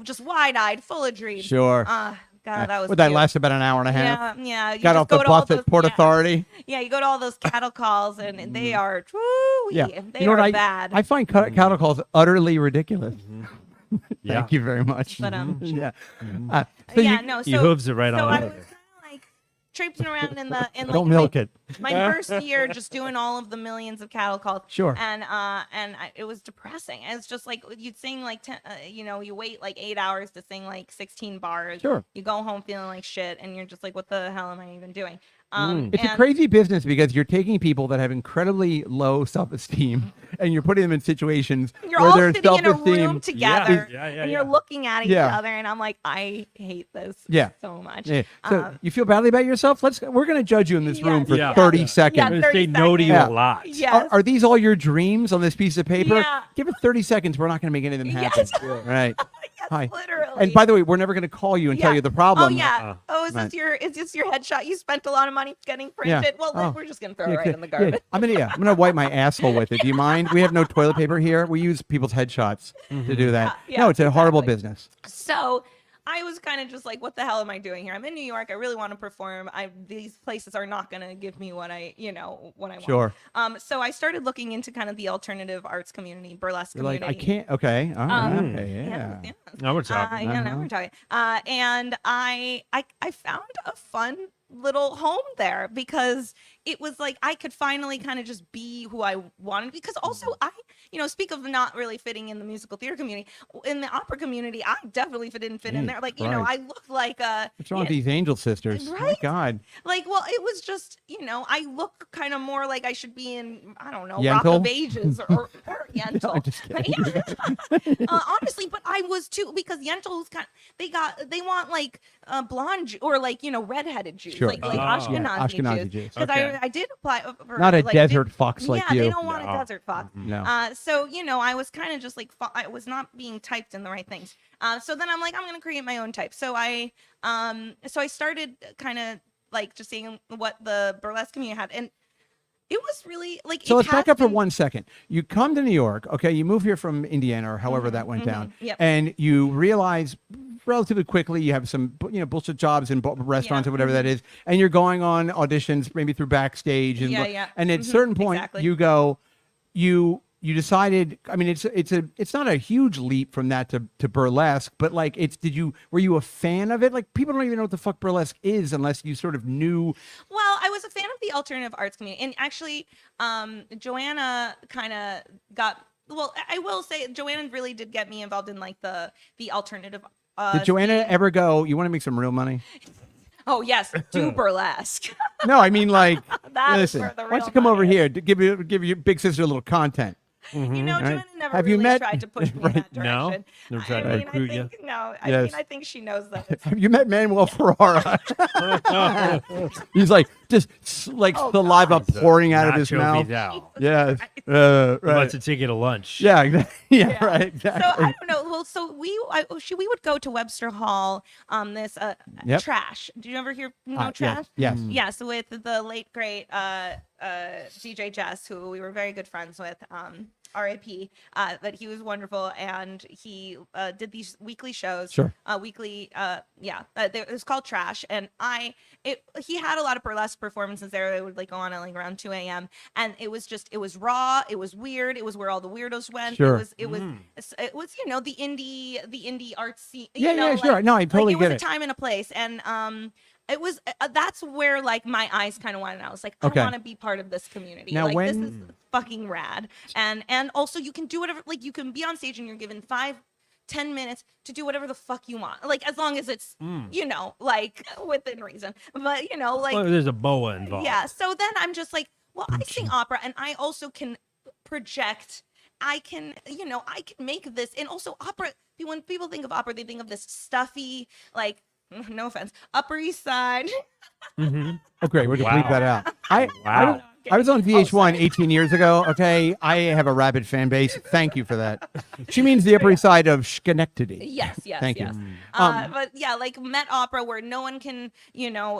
Just wide-eyed, full of dreams. sure. God, that was Would that cute. last about an hour and a half? Yeah. You Got just off the go to all bus at those- Port yeah. Authority. Yeah, you go to all those cattle calls, and they are true. Yeah. They You know are what bad. I find cattle calls utterly ridiculous. Yeah. Thank you very much. But, yeah. yeah, no. So He hooves it right so on I out was there. kind of like traipsing around in like, Don't milk it. my first year, just doing all of the millions of cattle calls. Sure. And it was depressing. It's just like you'd sing like you wait like 8 hours to sing like 16 bars. Sure. You go home feeling like shit, and you're just like, what the hell am I even doing? It's a and- crazy business because you're taking people that have incredibly low self-esteem and you're putting them in situations You're where all their sitting in a self-esteem. room together, Yeah, and you're looking at each Yeah. other, and I'm like, I hate this Yeah. so much. Yeah. So you feel badly about yourself? We're going to judge you in this room Yes. for Yeah. 30 Yeah. seconds. Yeah, I'm going to say 30 no to you seconds. a lot. Yes. Are these all your dreams on this piece of paper? Yeah. Give it 30 seconds. We're not going to make any of them happen. Yes. Right. Yes, Hi. literally. And by the way, we're never going to call you and tell Yeah. you the problem. Oh yeah. Oh, Right. is this your headshot? You spent a lot of money getting Yeah. printed. Well, Oh. we're just gonna throw Yeah, it right yeah, in the yeah. garbage. I'm gonna wipe my asshole with it. Do you mind? We have no toilet paper here. We use people's headshots to do that. Yeah, No, it's a horrible exactly. business. So I was kind of just like, what the hell am I doing here? I'm in New York. I really want to perform. These places are not gonna give me what I want. Sure. So I started looking into kind of the alternative arts community, burlesque You're like, community. I can't. Okay. All right. Um, Okay, yeah. Yeah. Now we're talking. Yeah, now we're talking. And I found a fun little home there because it was like I could finally kind of just be who I wanted. Because also I, speak of not really fitting in the musical theater community, in the opera community, I definitely didn't fit in there. Like, Christ. I looked like What's wrong with these angel sisters? My Right? God. like, well, it was just, I look kind of more like I should be in, I don't know, Yentl? Rock of Ages or Yentl. No, I'm just kidding. Honestly, but I was too, because Yentl was they want like blonde or like, redheaded Jews, Sure. like Oh. Ashkenazi, Yeah, Ashkenazi Jews. Jews. Because Okay. I did apply for Not a like, desert fox like yeah, you. they don't want No. a desert fox. No. So I was kind of just like I was not being typed in the right things. So then I'm like, I'm gonna create my own type. So I started kind of like just seeing what the burlesque community had, and it was really like. So it let's back has up for been- 1 second. You come to New York, okay? You move here from Indiana or however that went down, yep. and you realize relatively quickly you have some bullshit jobs in restaurants or whatever that is, and you're going on auditions maybe through backstage and and at a certain point exactly. you go, you decided. I mean, it's not a huge leap from that to burlesque, but like were you a fan of it? Like people don't even know what the fuck burlesque is unless you sort of knew. Well, I was a fan of the alternative arts community, and actually, Joanna kind of got. Well, I will say Joanna really did get me involved in like the alternative. Did Joanna scene. ever go, you want to make some real money? Oh yes, do burlesque. No, I mean like, That is listen, where the why don't real you come money over is. here to give your big sister a little content? Joanna never Have you really met- tried to push me Right. in that No? direction. Never tried to I mean, recruit I you? think, no, Yes. I think she knows that. It's, Have you met Manuel Ferrara? He's like just like Oh, saliva pouring out of his Nacho mouth. Vidal. Yes, He right. wants to take you to lunch. Yeah, exactly. Yeah, Yeah. right. So Exactly. I don't know. Well, so we would go to Webster Hall. This Yep. Trash. Do you ever hear Trash? Yes. Yes. Yes, with the late great DJ Jess, who we were very good friends with. R.I.P. But he was wonderful, and he did these weekly shows. Sure. Weekly. It was called Trash, and he had a lot of burlesque performances there. They would like go on at like around 2 a.m. and it was raw. It was weird. It was where all the weirdos went. Sure. It was the indie art scene. Yeah, sure. No, I totally it get was it. a time and a place, and it was that's where like my eyes kind of went. I was like, Okay. I want to be part of this community. Now, like this is when- fucking rad. And also you can do whatever, like you can be on stage and you're given 5-10 minutes to do whatever the fuck you want. Like as long as it's like within reason. But like Well, there's a boa involved. yeah. So then I'm just like, well, I sing opera and I also can project. I can make this. And also opera, when people think of opera, they think of this stuffy, like, no offense, Upper East Side. Oh, great. We're going to Wow. bleep that out. Wow. I was on VH1 18 years ago. Okay. I have a rabid fan base. Thank you for that. She means the Upper East Side of Schenectady. Yes, Thank you. yes. But yeah, like Met Opera where no one can,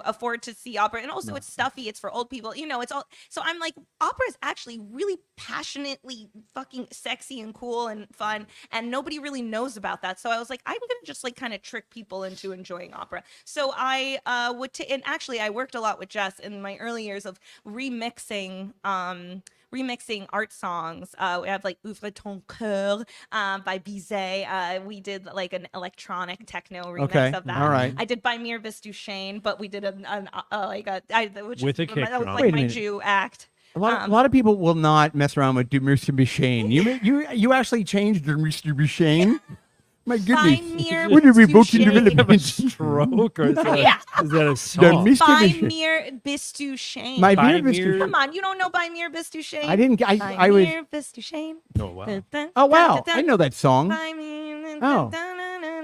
afford to see opera. And also it's stuffy. It's for old people. It's all. So I'm like, opera is actually really passionately fucking sexy and cool and fun. And nobody really knows about that. So I was like, I'm going to just like kind of trick people into enjoying opera. So I and actually I worked a lot with Jess in my early years of remixing art songs. We have like Ouvre ton cœur by Bizet. We did like an electronic techno remix Okay, of that. all right. I did by Mir Bistushane, but we did which With a that kick was drum. like Wait a my minute. Jew act. A lot of people will not mess around with Mr. Bishane. You actually changed Mr. Bishane? My By goodness. Mir What are we voting Bistushane. development? Stroke or is that, Yeah. is that a The song? Mr. By Bishane. Mir Bistushane. My By beer biscuit. Mir- Come on, you don't know By Mir Bistushane? I didn't. I was. Mir Bistushane. Oh, wow. Oh wow! I know that song. By Mir. Oh.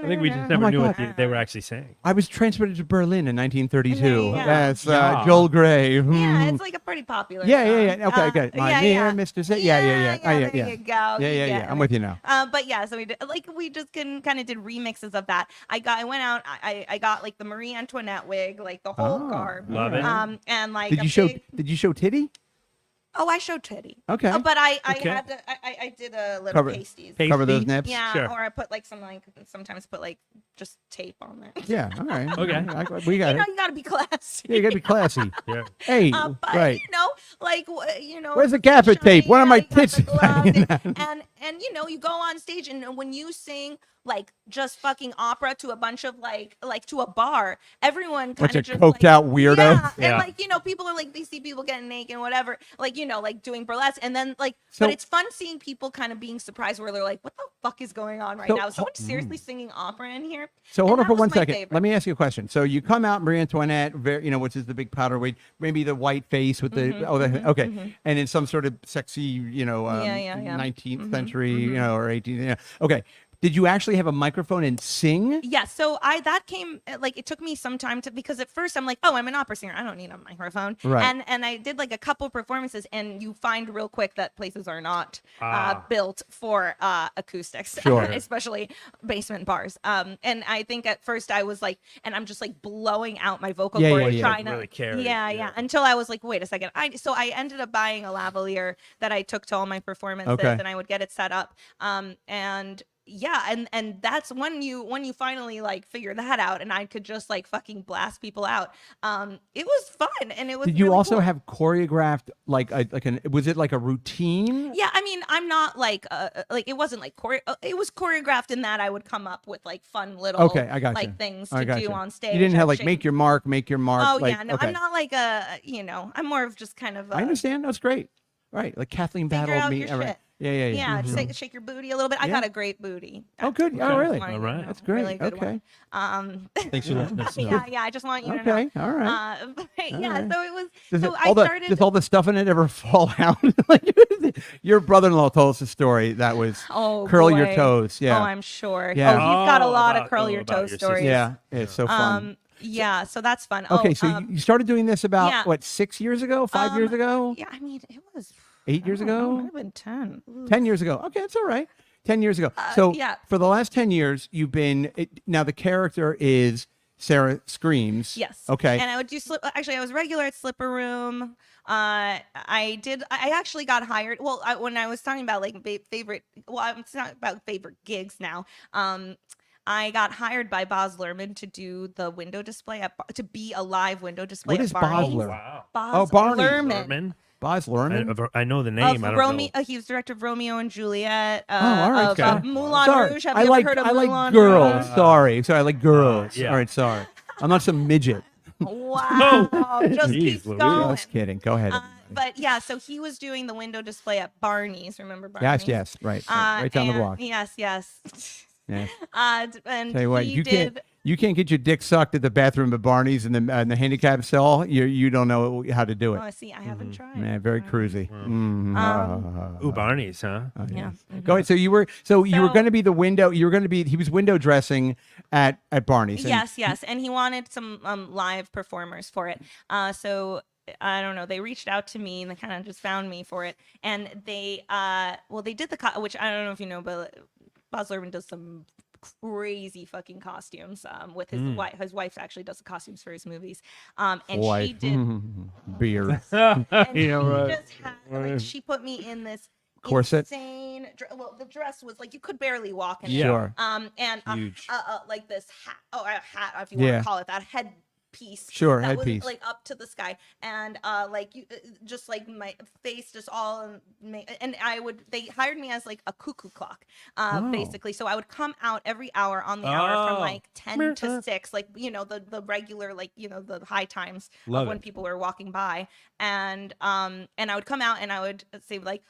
I think we just Oh never my knew what God. they were actually saying. I was transported to Berlin in 1932. There you go. That's Yeah. Joel Gray. Yeah, Hmm. it's like a pretty popular. Yeah, song. yeah. Okay, good. My yeah, dear yeah. Mr. Say. Yeah. There you go. Yeah. I'm with you now. But yeah, so we just kind of did remixes of that. I went out. I got like the Marie Antoinette wig, like the whole Oh, garb. love it. And like Did a you show? big- Did you show titty? Oh, I showed titty. Okay. But I Okay. had to. I did a little Cover- pasties. Cover those Pasty? nips. Yeah, Sure. or I put like sometimes put like just tape on there. Yeah. All right. Okay. We got it. You gotta be classy. Yeah, you gotta be classy. Yeah. Hey, But right. Where's the gaffer tape? One of my tits is hanging out. and you go on stage and when you sing like just fucking opera to a bunch of like to a bar, everyone kind Bunch of of just coked like, out weirdos. Yeah, Yeah. and like people are like they see people getting naked and whatever, like like doing burlesque, and then like So- but it's fun seeing people kind of being surprised where they're like, what the fuck is going on right So- now? Is someone seriously singing opera in here? So And hold on that for was 1 my second. favorite. Let me ask you a question. So you come out Marie Antoinette, which is the big powder wig, maybe the white face with the okay, and in some sort of sexy, Yeah. 19th century, or 18th. Yeah. Okay, Did you actually have a microphone and sing? Yeah, so that came like it took me some time to, because at first I'm like, oh, I'm an opera singer, I don't need a microphone. Right. And I did like a couple performances, and you find real quick that places are not built for acoustics, Sure. especially basement bars. And I think at first I was like, and I'm just like blowing out my vocal Yeah, cord yeah, yeah. trying to Really carry, yeah, until I was like, wait a second. So I ended up buying a lavalier that I took to all my performances, Okay. and I would get it set up. And yeah, and that's when you finally like figure that out, and I could just like fucking blast people out. It was fun, and it was. Did you really also cool. have choreographed was it like a routine? Yeah, I mean, I'm not like it wasn't like it was choreographed in that I would come up with like fun little Okay, I got like things I to got do you. on stage. You didn't have I'd like shake- make your mark. Oh Like, yeah, no, okay. I'm not like I'm more of just kind of I understand. That's great. Right, like Kathleen figure battled out me. your all right. shit. Yeah. Yeah, just shake your booty a little bit. I Yeah. got a great booty. Oh, good. Oh, I just really? want you to All right. know, That's great. Really good Okay. one. Thanks for letting us know. Yeah, I just want you to know. Okay. All right. But All yeah, right. so it was. Does, So it, I all the, started. does all the stuff in it ever fall out? Like, your brother-in-law told us a story that was Oh, curl your boy. toes. Yeah. Oh, I'm sure. Yeah. Oh, he's got a Oh, lot of about- curl oh, your about toe your sister. stories. Yeah. It's so fun. Yeah, so that's fun. Okay, Oh, so you started doing this about yeah. what, 6 years ago, 5 years ago, Yeah, I mean, it was 8 years I don't know, ago, might have been 10. 10 years ago? Okay, that's all right. 10 years ago. So yeah. for the last 10 years, you've been now the character is Sarah Screams. Yes. Okay. And I would do actually, I was regular at Slipper Room. I actually got hired. Well, when I was talking about like favorite, well, I'm talking about favorite gigs now. I got hired by Boz Luhrmann to do the window display to be a live window display. What at is Barney's. Boz Luhrmann? Wow. Boz Barney's. Luhrmann. Lerman? Boz Luhrmann. I know the name. I don't know. He was director of Romeo and Juliet. Oh, all right. Of Okay. Moulin Sorry. Rouge. Have I you like ever heard of I like Moulin girls. Rouge? Sorry, I like girls. yeah. All right, sorry. I'm not some midget. Wow. Just Jeez keep Louise. going. Just kidding. Go ahead. But yeah, so he was doing the window display at Barney's. Remember Barney's? Yes. Right. Right down the and- block. Yes. Yeah. And Tell you what, he you did. you can't get your dick sucked at the bathroom at Barney's in the handicap cell. You don't know how to do it. Oh, see, I haven't tried. Yeah, very cruisy. Ooh, Barney's, huh? Yeah. Go ahead. So you were So- going to be the window. You were going to be. He was window dressing at Barney's. And Yes, and he wanted some live performers for it. So I don't know. They reached out to me and they kind of just found me for it. And they they did which I don't know if you know, but Baz Luhrmann does some crazy fucking costumes with his wife. His wife actually does the costumes for his movies. And she Wife. did. Beer. And Yeah, she right. just had like she put me in this Corset? insane. Well, the dress was like you could barely walk in Yeah. it. Sure. And Huge. like this hat. Oh, a hat, if you want Yeah. to call it that, headpiece. Sure, that headpiece. was like up to the sky, and like you, just like my face, just all. And they hired me as like a cuckoo clock, basically. So I would come out every hour on the hour from Oh. like 10 to 6, like the regular the high times Love of when it. people were walking by, and I would come out and I would say like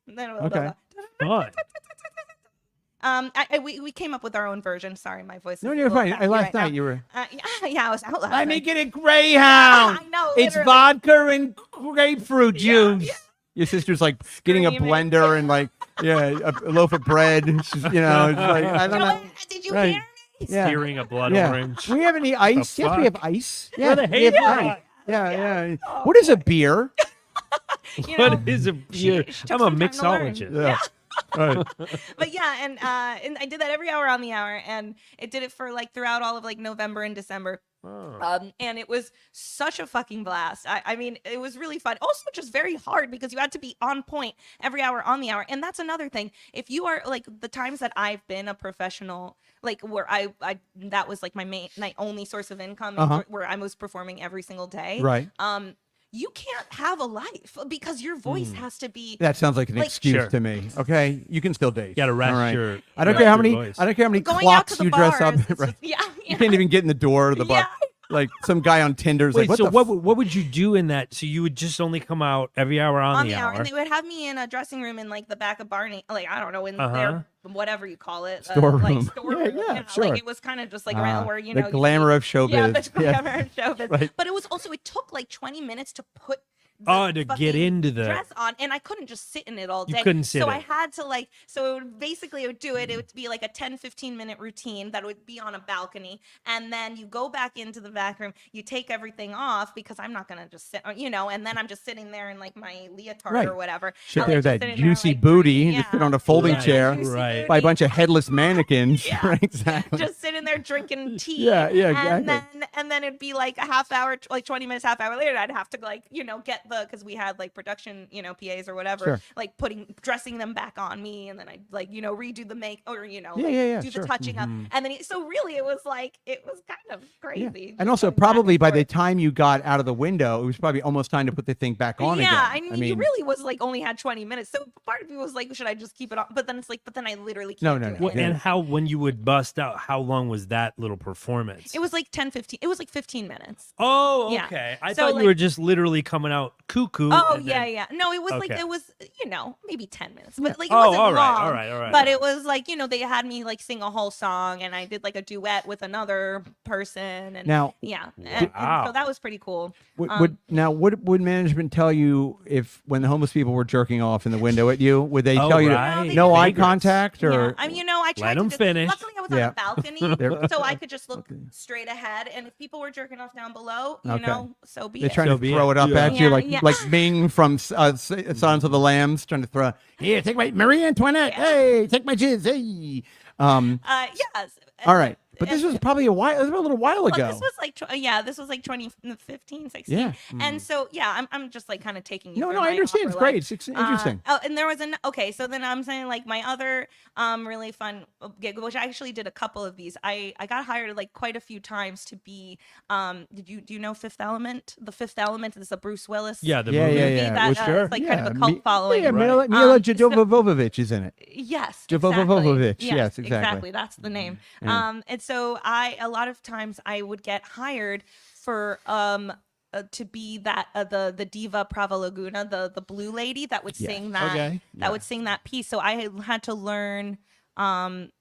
and then Okay. Fun. we came up with our own version. Sorry, my voice. No, is a you're little fine. cracky Last right now. night you were. Yeah, I was out last Let me night. get a Greyhound. I know, It's literally. vodka and grapefruit Yeah, juice. yeah. Your sister's like getting a Screaming. blender and like a loaf of bread. She's, it's like I don't know. Joanna, did you Right. hear me? Yeah. Steering a blood Yeah. orange. Do we have any ice? The Yes, we have fuck? ice. Yeah, Yeah, the we have hate ice. that. Yeah. What is a beer? You know, What is a beer? she took I'm a some time to learn. mixologist. Yeah. Right. But yeah, and I did that every hour on the hour, and it did it for like throughout all of like November and December. Oh. And it was such a fucking blast. I mean, it was really fun. Also, just very hard because you had to be on point every hour on the hour. And that's another thing. If you are like the times that I've been a professional, like where I that was like my only source of income, Uh-huh. where I was performing every single day. Right. You can't have a life because your voice has to be. That sounds like an Like- excuse Sure. to me. Okay, you can still date. You gotta rest All right. your. I don't rest care how your many. voice. I don't care how many Going out to clocks the you dress up. bars, it's Right. just- yeah, You can't even get in the door of the bar. Yeah. Like some guy on Tinder's Wait, like, so what what would you do in that? So you would just only come out every hour on the hour. and they would have me in a dressing room in like the back of Barney, like I don't know, in Uh-huh. their whatever you call it, Storeroom. like storeroom. Yeah, you know, sure. Like it was kind of just like around where the glamour of showbiz. Yeah, the glamour of showbiz. Right. But it took like 20 minutes to put the to get fucking into the dress on, and I couldn't just sit in it all day. You couldn't sit so in I it. had to like, so it would basically it would be like a 10-15 minute routine that would be on a balcony, and then you go back into the back room, you take everything off because I'm not gonna just sit, and then I'm just sitting there in like my leotard Right. or whatever. Sit I'm, there, like, just that sitting there, juicy like, booty, drinking- just sit on a folding Right, chair juicy right. by a booty. bunch of headless mannequins. Yeah. Right, exactly. Just sitting there drinking tea. Yeah, exactly. And then it'd be like a half hour, like 20 minutes, half hour later, I'd have to like, get because we had like production, PAs or whatever, Sure. like dressing them back on me. And then I'd like, redo the make or, Yeah, do sure. the touching up. And then, so really it was kind of Yeah. crazy. And just also, going back probably and by the forth. time you got out of the window, it was probably almost time to put the thing back on again. Yeah, I mean, you really was like only had 20 minutes. So part of me was like, should I just keep it on? But then it's like, I literally can't No, do no. it. And how when you would bust out, how long was that little performance? It was like 10-15. It was like 15 minutes. Oh, Yeah. okay. I So, thought like- you were just literally coming out cuckoo. Oh and yeah, then- yeah. No, it was like Okay. it was maybe 10 minutes, but like it Oh, wasn't all right, long. all right, all right. But it was like they had me like sing a whole song, and I did like a duet with another person, and Now, yeah, and Wow. so that was pretty cool. would management tell you if when the homeless people were jerking off in the window at you? Would they Oh, tell you right. no eye Figures. contact or? Yeah, I mean, I tried Let to 'em just, finish. Luckily, I was Yeah. on a balcony, They're- so I could just look straight ahead. And if people were jerking off down below, Okay. so be They're it. trying So to be throw it. it up Yeah. at you Yeah. like Ming from Silence of the Lambs, trying to throw. Here, take my Marie Antoinette. Yeah. Hey, take my jizz. Hey. Yes. All right, but this and- was probably a little while Well, ago. this was like this was like 2015, 16. Yeah. And so I'm just like kind of taking you No, through I my understand. It's opera great. life. It's interesting. And there was okay, so then I'm saying like my other really fun gig, which I actually did a couple of these. I got hired like quite a few times to be do you know Fifth Element? The Fifth Element, this is a Bruce Willis. Yeah, the Yeah, movie. yeah, movie yeah. that, Well, sure. it's like kind of a cult following. Yeah, Right. Mila So- Jovovich is in it. Yes, Jovovich, exactly. yes, exactly. Exactly, that's the name. And so a lot of times I would get hired for to be that the diva Prava Laguna, the blue lady that would sing that Okay. would sing that piece. So I had to learn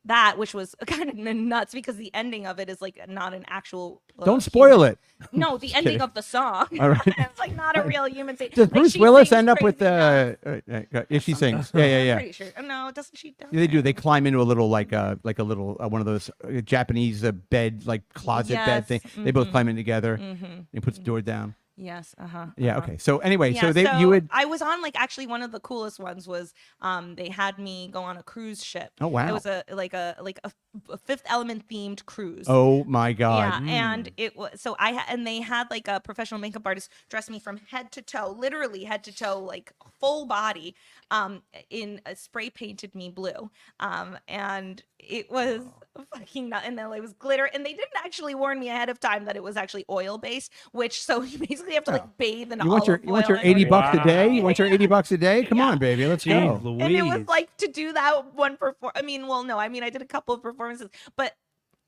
that, which was kind of nuts because the ending of it is like not an actual. Don't spoil it. No, the ending kidding. of the song. All right. It's like not a real human thing. Does Like, Bruce she Willis sings end up with crazy the? If she sings, I'm yeah. pretty sure. No, doesn't she? Yeah, they do. They climb into a little like a little one of those Japanese bed like closet bed Yes, thing. They both climb in together. He puts the door down. Yes. Yeah. Okay. So anyway, Yeah, so you would. I was on like actually one of the coolest ones was they had me go on a cruise ship. Oh, wow. It was a Fifth Element themed cruise. Oh my God. Yeah, and it was so and they had like a professional makeup artist dress me from head to toe, literally head to toe, like full body, in spray painted me blue, and it was fucking nut. And then it was glitter, and they didn't actually warn me ahead of time that it was actually oil based, which so you basically have to like bathe in You want your olive oil and $80 Wow. a day? You want your $80 a day? Come Yeah. on, baby. Let's Jeez, go. Louise. And it was like to do that one I did a couple of performances, but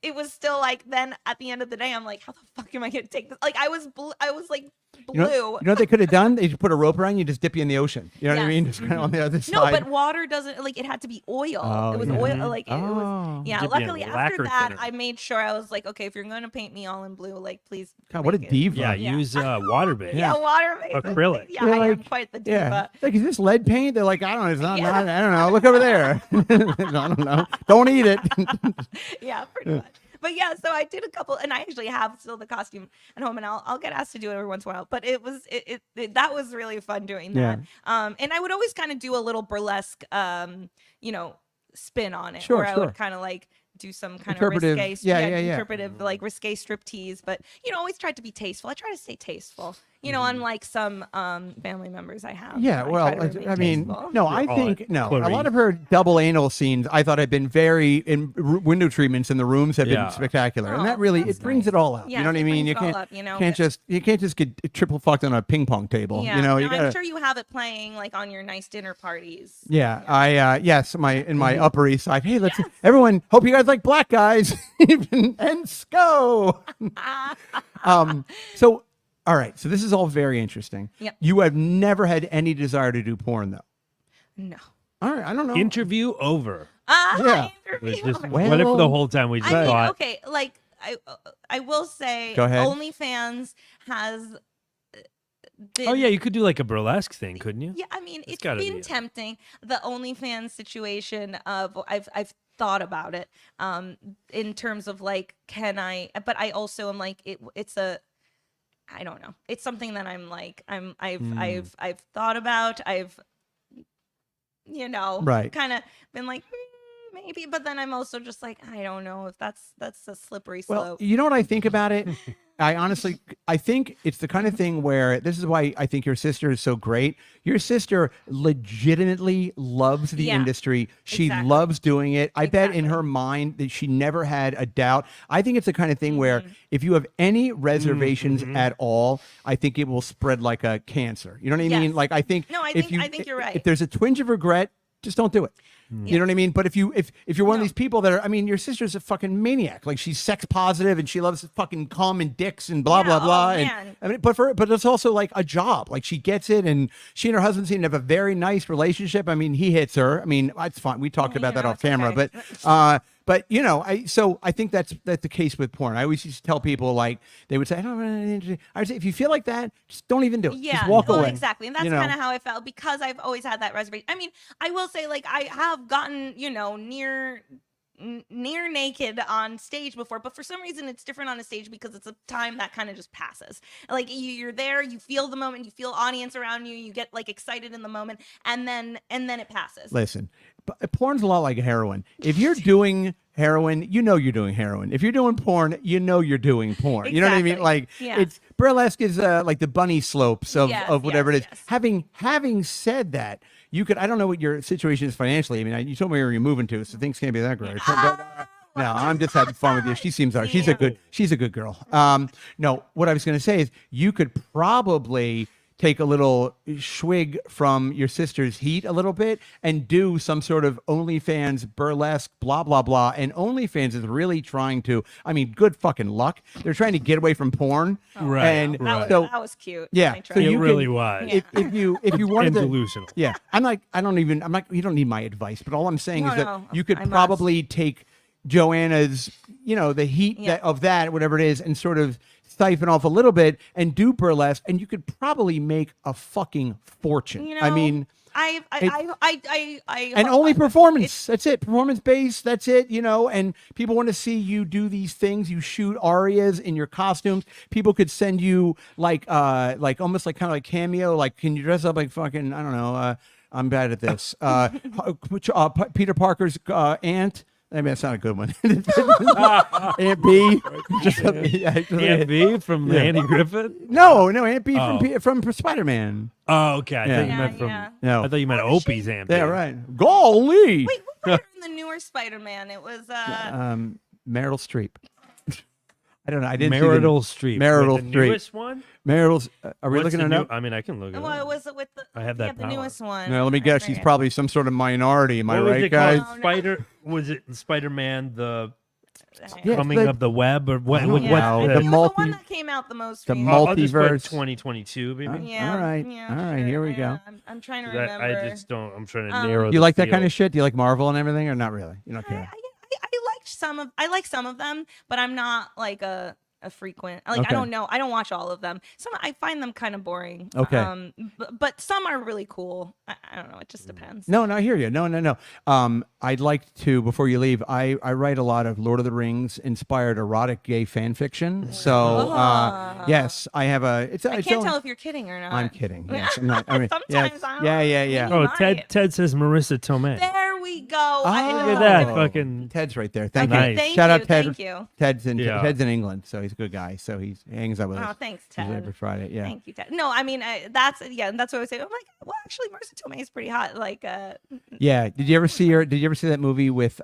it was still like then at the end of the day, I'm like, how the fuck am I gonna take this? Like I was like blue. You know what they could have done? They just put a rope around you, just dip you in the ocean. You know what I Yes. mean? Just kind of on the other No, side. but water doesn't like it had to be oil. Oh, it was yeah. oil, like it Oh. was. Yeah, Dip you in luckily after lacquer that, thinner. I made sure I was like, okay, if you're gonna paint me all in blue, like please. God, what a make it- diva. Yeah, Yeah. use water base. Yeah, water based. Acrylic. Yeah, You're I am like- quite the diva. Yeah. Like, is this lead paint? They're like, I don't know. It's not, Yeah. I don't know. Look over there. I don't know. Don't eat it. Yeah, pretty much. But yeah, so I did a couple, and I actually have still the costume at home, and I'll get asked to do it every once in a while. But it was that was really fun doing that. And I would always kind of do a little burlesque, spin on it, Sure, where I sure. would kind of like do some kind of Interpretive- risque, yeah. interpretive like risque striptease. But always tried to be tasteful. I try to stay tasteful. Unlike some family members I have. Yeah, I well, try to remain I mean, tasteful. no, I All think right, no. A Clarice. lot of her double anal scenes, I thought had been window treatments in the rooms have Yeah. been spectacular, and Oh, that really that's it brings nice. it all out. Yes, you know what I it mean? brings You it all can't up, you can't just get triple fucked on a ping pong table. Yeah, You know, no, you gotta. I'm sure you have it playing like on your nice dinner parties. Yeah, I yes, in my Upper East Side. Hey, let's Yes. everyone. Hope you guys like black guys, and SCO. So, all right. So this is all very interesting. Yep. You have never had any desire to do porn, though. No. All right, I don't know. Interview over. Yeah. It was just, Well, what if the whole time we just I mean, thought, okay, like I will say, Go ahead. OnlyFans has been, Oh yeah, you could do like a burlesque thing, couldn't you? yeah, I mean, it's gotta been be it. tempting. The OnlyFans situation of I've thought about it in terms of like, can I? But I also am like, it's a, I don't know. It's something that I'm like, I've thought about. I've, Right. kind of been like, maybe, but then I'm also just like, I don't know if that's a slippery Well, slope. you know what I think about it? I think it's the kind of thing where this is why I think your sister is so great. Your sister legitimately loves the Yeah, industry. She exactly. loves doing it. I bet in Exactly. her mind that she never had a doubt. I think it's the kind of thing where Mm-hmm. if you have any reservations at all, I think it will spread like a cancer. You know what I mean? Yes. Like I think No, I if think you're right. If there's a twinge of regret, just don't do it. You know what I mean? But if you're one of No. these people that are, I mean, your sister's a fucking maniac. Like she's sex positive and she loves fucking cum and dicks and blah Yeah, blah blah. oh, And man. I mean, but it's also like a job. Like she gets it, and she and her husband seem to have a very nice relationship. I mean, he hits her. I mean, it's fine. We talked about that off it's camera, okay. but I think that's the case with porn. I always used to tell people like they would say, I don't know. I would say if you feel like that, just don't even do it. Yeah, just walk well, away. exactly. And that's You know? kind of how I felt because I've always had that reservation. I mean, I will say, like, I have gotten, near naked on stage before, but for some reason it's different on a stage because it's a time that kind of just passes. Like you're there, you feel the moment, you feel audience around you, you get like excited in the moment, and then it passes. Listen, porn's a lot like heroin. If you're doing heroin, you know you're doing heroin. If you're doing porn, you know you're doing porn. You know what I mean? Exactly. Like Yeah. it's burlesque is like the bunny slopes of Yes, whatever yes, it is. yes. Having said that, you could. I don't know what your situation is financially. I mean, you told me where you're moving to, so things can't be that great. No, I'm just having fun with you. She seems alright. She's a good girl. No, what I was going to say is you could probably take a little swig from your sister's heat a little bit and do some sort of OnlyFans burlesque, blah, blah, blah. And OnlyFans is really trying to, I mean, good fucking luck. They're trying to get away from porn. Right, And right. so, That was cute. yeah, I so tried. It you really could- was. if you wanted And to, delusional. yeah, I'm not, you don't need my advice, but all I'm saying No, is that no, you could I must. probably take Joanna's, the heat Yeah. of that, whatever it is, and sort of siphon off a little bit and do burlesque, and you could probably make a fucking fortune. I mean, I and only performance. That's it. Performance based. That's it. And people want to see you do these things. You shoot arias in your costumes. People could send you like almost like kind of like cameo. Like, can you dress up like fucking, I don't know. I'm bad at this. Peter Parker's aunt. I mean, that's not a good one. Aunt B. Aunt B from Andy Griffith. No, Aunt B from Spider-Man. Oh, okay. I thought you Yeah, meant from. yeah. No. I thought you meant Opie's Aunt B. Yeah, right. Golly. Wait, who played her in the newer Spider-Man? It was Meryl Streep. I don't know. I didn't see Meryl Streep. Meryl Wait, the Streep. newest one. Meryl's. Are we What's looking the it new? up? I mean, I can look it well, up. it was with the I have that the power. newest one. No, let me guess. She's forget. probably some sort of minority. Am I What was right, it called? guys? No, no. Spider. Was it Spider-Man? The Yeah, coming like- of the web or what? don't What? know. Yeah, The it was the multi- one that came out the most. the recent. I'll just put multiverse. 2022, maybe. Yeah. All right. Yeah, All right, sure, here we yeah, go. I'm trying to 'Cause remember. I just don't. I'm trying to narrow. Do you like that kind field. of shit? Do you like Marvel and everything, or not really? You don't care. I like some of them, but I'm not like a frequent. Like Okay. I don't know. I don't watch all of them. Some I find them kind of boring. Okay. But some are really cool. I don't know. It just depends. No, I hear you. No. I'd like to, before you leave, I write a lot of Lord of the Rings inspired erotic gay fan fiction. So, yes, I have a. It's, I can't tell if you're kidding or not. I'm kidding. Yes, I'm not. I mean, Sometimes I don't yeah. know. Oh, Right. Ted says Marissa Tomei. There we go. I Oh, Look at that fucking. Ted's right there. Thank Okay, you. Nice. thank Shout you, out Ted. Thank you. Ted's in Yeah. Ted's in England, so he's a good guy. So he hangs out with Oh, us. thanks, He's there Ted. every Friday. Yeah. Thank you, Ted. No, I mean that's what I was saying. I'm like, well, actually, Marissa Tomei is pretty hot. Like, Yeah. Did you ever see her? Did you ever see that movie with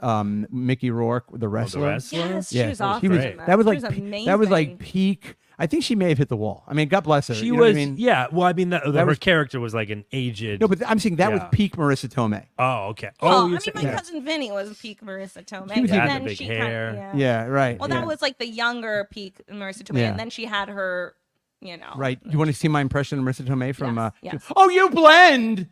Mickey Rourke, the wrestler? Wrestler? yes, Yeah, she was awesome. great. in That was like she was that was like amazing. peak. I think she may have hit the wall. I mean, God bless her. She you know what was. I mean? Yeah. Well, I mean, her was- character was like an aged. No, but I'm saying that was Yeah. peak Marissa Tomei. Oh, okay. Oh, I you're mean, saying- my yeah. cousin Vinny was peak Marissa Tomei. She was and even- then the big she hair. Kinda, Yeah, right. Well, yeah. that was like the younger peak Marissa Tomei, Yeah. and then she had her, right. You want to see my impression of Marissa Tomei from? Yes, yes. Oh, you blend.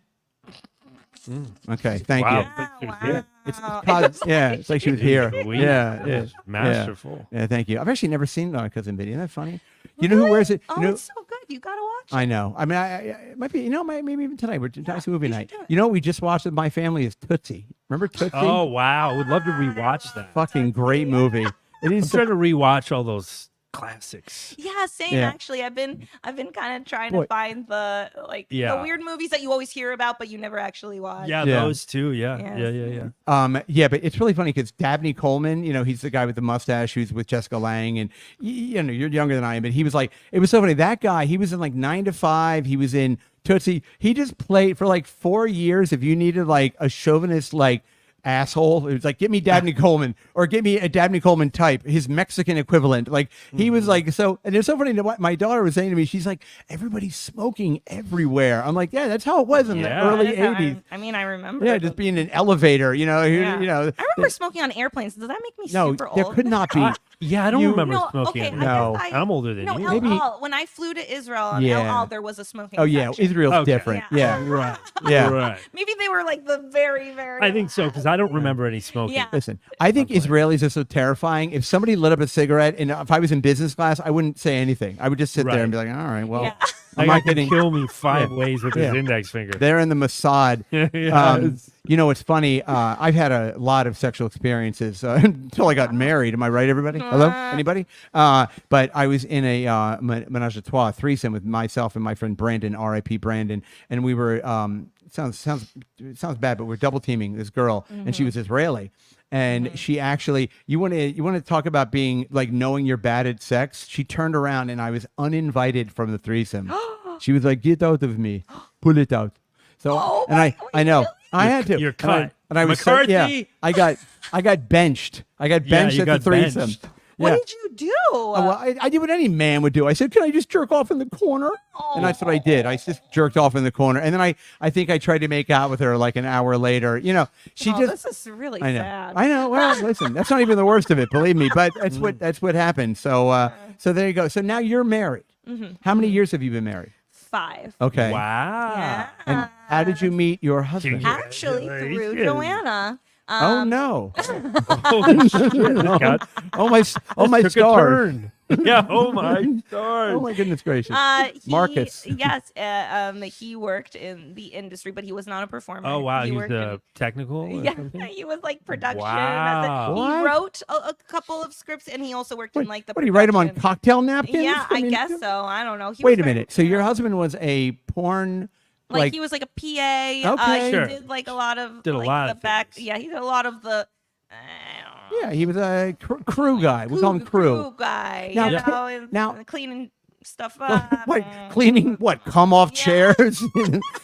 Okay, thank Wow. you. Wow, Yeah. It's wow. cause, yeah, it's like she was here. Sweet. Yeah. Masterful. Yeah, thank you. I've actually never seen my cousin Vinny. Isn't that funny? You know who wears it? Oh, You know, it's so good. You gotta watch it. I know. I mean, it might be, maybe even tonight. We're tonight's movie we should night. do it. You know what we just watched with my family is Tootsie. Remember Tootsie? Oh wow, would love to rewatch that. Fucking great movie. It I'm is. trying to rewatch all those classics. Yeah, same. Yeah. Actually, I've been kind of trying Boy. to find the Yeah. the weird movies that you always hear about but you never actually watch. Yeah, Yeah. those two. Yeah, Yes. yeah. But it's really funny because Dabney Coleman, he's the guy with the mustache who's with Jessica Lange, and you're younger than I am, but he was like, it was so funny. That guy, he was in like 9 to 5. He was in Tootsie. He just played for like 4 years. If you needed like a chauvinist, like asshole, it was like, get me Dabney Coleman or get me a Dabney Coleman type, his Mexican equivalent. Like he was like, so, and it's so funny what my daughter was saying to me. She's like, everybody's smoking everywhere. I'm like, yeah, that's how it was in the Yeah. early That is how 80s. I remember. Yeah, just being in an elevator, Yeah. I I remember smoking on airplanes. Does that make me no, super there old? could not be. Yeah, I don't You- remember No, smoking. okay, it. No. I guess I'm older than no, you. El Maybe- Al. When I flew to Israel on Yeah. El Al, there was a smoking Oh yeah, section. Israel's Okay. different. Yeah. Right. Yeah. Right. Maybe they were like the very, very. I think so because I don't remember any smoking. Yeah. Listen, I think Israelis are so terrifying. If somebody lit up a cigarette, and if I was in business class, I wouldn't say anything. I would just sit there and be like, all right, well, Yeah. I'm I not got to kidding. kill me 5 Yeah. ways with Yeah. his index finger. They're in the Mossad. Yes. It's funny. I've had a lot of sexual experiences until I got married. Am I right, everybody? Hello? Anybody? But I was in a menage a trois threesome with myself and my friend Brandon, R.I.P. Brandon, and we were sounds bad, but we're double teaming this girl, and she was Israeli. And she actually, you want to talk about being like knowing you're bad at sex? She turned around and I was uninvited from the threesome. She was like, "Get out of me, pull it out." So Oh and my- I know I had to. You're And I- cut. And I was so, McCarthy! yeah. I got benched. I got benched you at the got threesome. benched. What Yeah. did you do? Well, I did what any man would do. I said, "Can I just jerk off in the corner?" And that's what I did. I just jerked off in the corner, and then I think I tried to make out with her like an hour later. She just. This is really I know. sad. I know. Well, listen, that's not even the worst of it, believe me. But that's what happened. So so there you go. So now you're married. How many years have you been married? 5. Okay. Wow. Yeah. And how did you meet your husband? Actually, through Congratulations. Joanna. Oh no! Holy shit, this got- Oh my took a stars! turn. Yeah. Oh my stars. Oh my goodness gracious! Marcus. Marcus. Yes. He worked in the industry, but he was not a performer. Oh wow, He he's worked the technical. Or yeah, something? he was like production. Wow. He What? wrote a couple of scripts, and he also worked in like the. What do you write them on production. cocktail napkins? Yeah, I mean, guess so. I don't know. He Wait was a minute. So your husband was a porn, like he was like a PA. Okay. He Sure. did like a lot of Did a like, lot the of back. things. Yeah, he did a lot of the. I don't know. yeah, he was a crew guy. We call him crew. guy. Now- you Yeah. know, and now- cleaning stuff up. What and- cleaning? What come off Yeah. chairs?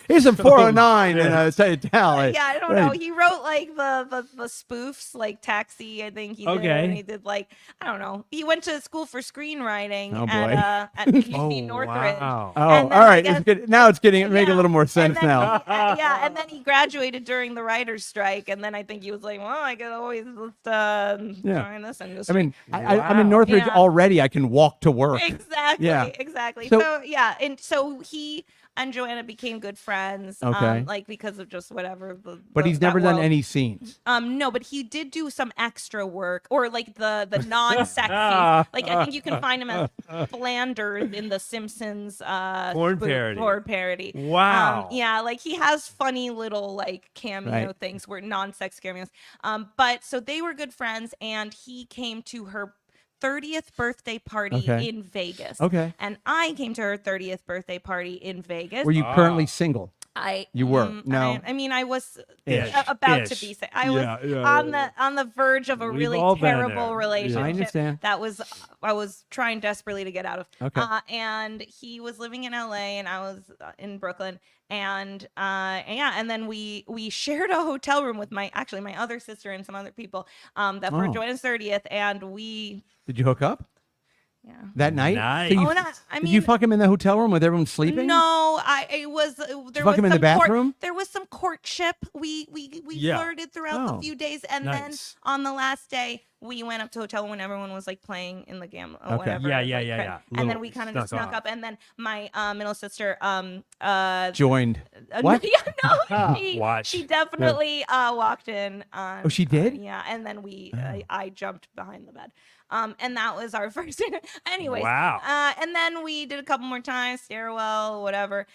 Here's a 409 and a towel. Yeah, I don't know. He wrote like the spoofs, like Taxi. I think he did. Okay. And he did like I don't know. He went to school for screenwriting Oh, boy. at UC Oh Northridge. wow. Oh, And then all I right. guess- It's good. Now it's getting make a Yeah, little more and sense then now. yeah, and then he graduated during the writer's strike, and then I think he was like, "Well, I could always just Yeah. join this I industry." mean, I'm in Northridge Yeah. already. I can walk to work. Exactly. Yeah. Exactly. So- So yeah, and so he and Joanna became good friends. Okay. Like because of just whatever. But he's that never done world. any scenes. No, but he did do some extra work, or like the non-sexy. Like I think you can find him as Flanders in the Simpsons Porn spoof- parody. Porn parody. Wow. Yeah, like he has funny little like cameo Right. things, where non-sex cameos. But so they were good friends, and he came to her 30th birthday party Okay. in Vegas. Okay. And I came to her 30th birthday party in Vegas. Were you currently single? You were? No. I mean, I was Ish. about to Ish. be. I was Yeah, on the verge of a We've really all been terrible there. relationship. I understand. That was I was trying desperately to get out of. Okay. And he was living in LA, and I was in Brooklyn, and yeah, and then we shared a hotel room with my other sister and some other people that for Oh. Joanna's 30th, and we Did you hook up yeah. that night? Nice. So you, Oh, no, I did you mean- fuck him in the hotel room with everyone sleeping? No, it was there fuck was him in the some bathroom? there was some courtship. We Yeah. flirted throughout Oh, the few days, and nice. then on the last day, we went up to the hotel when everyone was like playing in the game. Okay. Whatever, Yeah, like, yeah, yeah. And then Little we kind of snuck just snuck off. up, and then my middle sister Joined. What? no, Watch. she definitely walked in. Oh, she did? Yeah, and then I jumped behind the bed. And that was our first. Anyways. Wow. And then we did a couple more times, stairwell, whatever.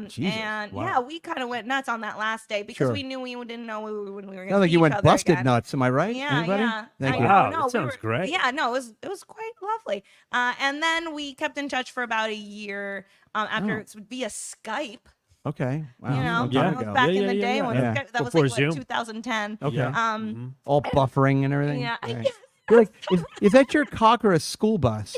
Jesus, And wow. yeah, we kind of went nuts on that last day because Sure. we knew we didn't know when we were going to. Sounds like you went busted again. nuts. Am I right? Yeah, Anybody? yeah. Thank I you. know, Wow, no, that we sounds were- great. Yeah, no, it was quite lovely. And then we kept in touch for about a year after it would via Skype. Okay. Wow. You know, Long Yeah. time that was ago. back Yeah, in the yeah, day yeah, when yeah. Skype, that Before was like what, Zoom. 2010. Okay. Yeah. All buffering and everything. Yeah. Right. Yeah. You're like, is that your cock or a school bus?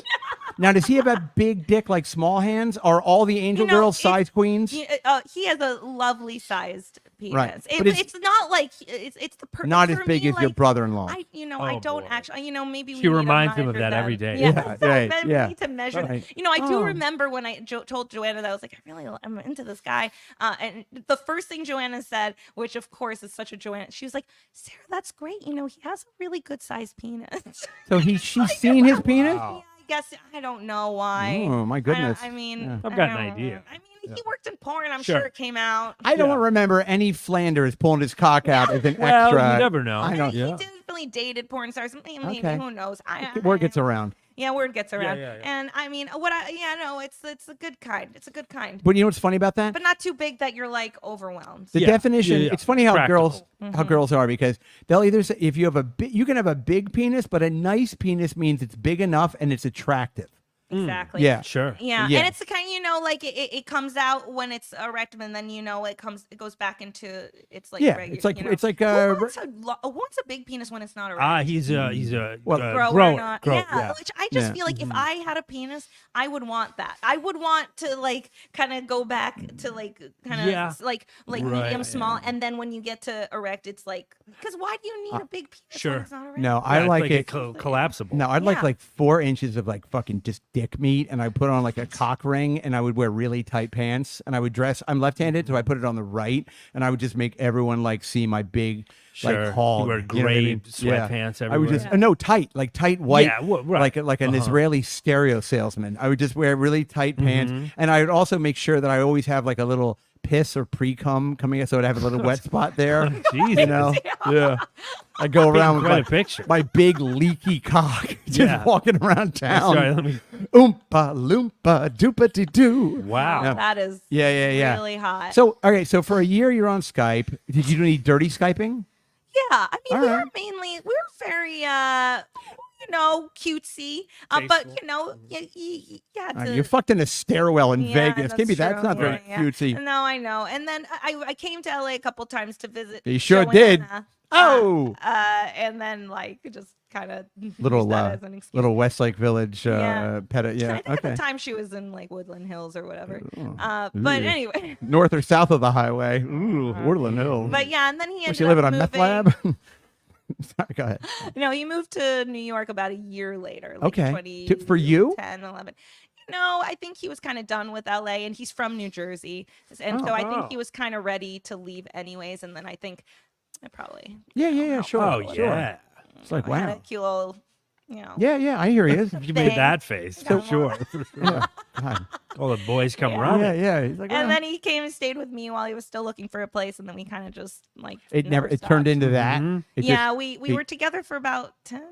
Now, does he have a big dick like small hands? Are all the angel You know, girls it's- size queens? He has a lovely sized penis. Right. It, But it's- it's not like it's the Not for as big me, as your like, brother-in-law. I Oh, don't boy. actually. Maybe we She need to reminds him of measure that them. every day. Yeah, Yeah, right, we yeah. need to measure. Right. I do Oh. remember when I told Joanna that I was like, I'm into this guy, and the first thing Joanna said, which of course is such a Joanna, she was like, Sarah, that's great. He has a really good sized penis. So she's seen his penis? Wow. I guess I don't know why. Oh, my goodness. I mean, Yeah. I've I got an don't idea. know. I mean, he worked in porn. I'm Sure. sure it came out. I don't Yeah. remember any Flanders pulling his cock out as an Well, extra. you never know. I know. He definitely dated porn stars. I mean, Okay. who knows? Word gets around. Yeah, word gets around. yeah, yeah. And I mean, it's a good kind. It's a good kind. But you know what's funny about that? But not too big that you're like overwhelmed. The Yeah, definition. yeah, yeah. It's funny how Practical. girls are, because they'll either say, if you have you can have a big penis, but a nice penis means it's big enough and it's attractive. Exactly. Yeah. Sure. Yeah. Yeah. And it's the kind, like it comes out when it's erect, and then it goes back into it's like Yeah, regular, it's like- you know. it's like, Who wants a big penis when it's not erect? He's a Well, Grow grower. or not. Grower, Yeah, which I just Yeah. feel like if I had a penis, I would want that. I would want to like kind of go back to like kind of Yeah. like Right, medium yeah. small, and then when you get to erect, it's like, because why do you need a big penis sure. when it's not erect? No, Yeah, I it's like it. collapsible. No, I'd like Yeah. like 4 inches of like fucking just dick meat, and I put on like a cock ring, and I would wear really tight pants, and I would dress. I'm left-handed, so I put it on the right, and I would just make everyone like see my big Sure. like hog. You wear know what I gray mean? sweatpants I would just everywhere. no tight, like tight white, Yeah, right. like an Israeli stereo salesman. I would just wear really tight pants, and I would also make sure that I always have like a little piss or pre-cum coming out, so I'd have a little wet spot there. Jesus. You know, yeah. I go around with quite a picture. my big leaky cock, just Yeah. walking around town. Sorry, let me. Oompa loompa doopity doo. Wow. Yeah. That is Yeah. really hot. So, okay, so for a year you're on Skype. Did you do any dirty Skyping? yeah, I mean, All we right. were very cutesy, but you had to. You fucked in a stairwell in Yeah, Vegas. Maybe that's true. not very Yeah. cutesy. No, I know. And then I came to LA a couple times to visit. You sure did. Joanna, Oh. and then like just kind of Little as an excuse. little Westlake Village Yeah. pet. I Yeah, think at okay. the time she was in like Woodland Hills or whatever. Ooh. But anyway, North or south of the highway. Ooh, Woodland Hills. but yeah, and then he Was ended she living up on meth moving- lab? Sorry, go ahead. No, he moved to New York about a year later. Like Okay. For you? 10, 11. No, I think he was kind of done with LA, and he's from New Jersey, and so I Oh. think he was kind of ready to leave anyways. And then I think I probably Yeah, sure. Oh sure. yeah. It's like, had a wow. cute little, Yeah, I hear he is. If you Thing. made that face, for sure. Yeah. God. All the boys come Yeah. running. Yeah. He's like, And "Well." then he came and stayed with me while he was still looking for a place, and then we kind of just like it turned stopped. into that. Mhm. It Yeah, just- we it- were together for about 10.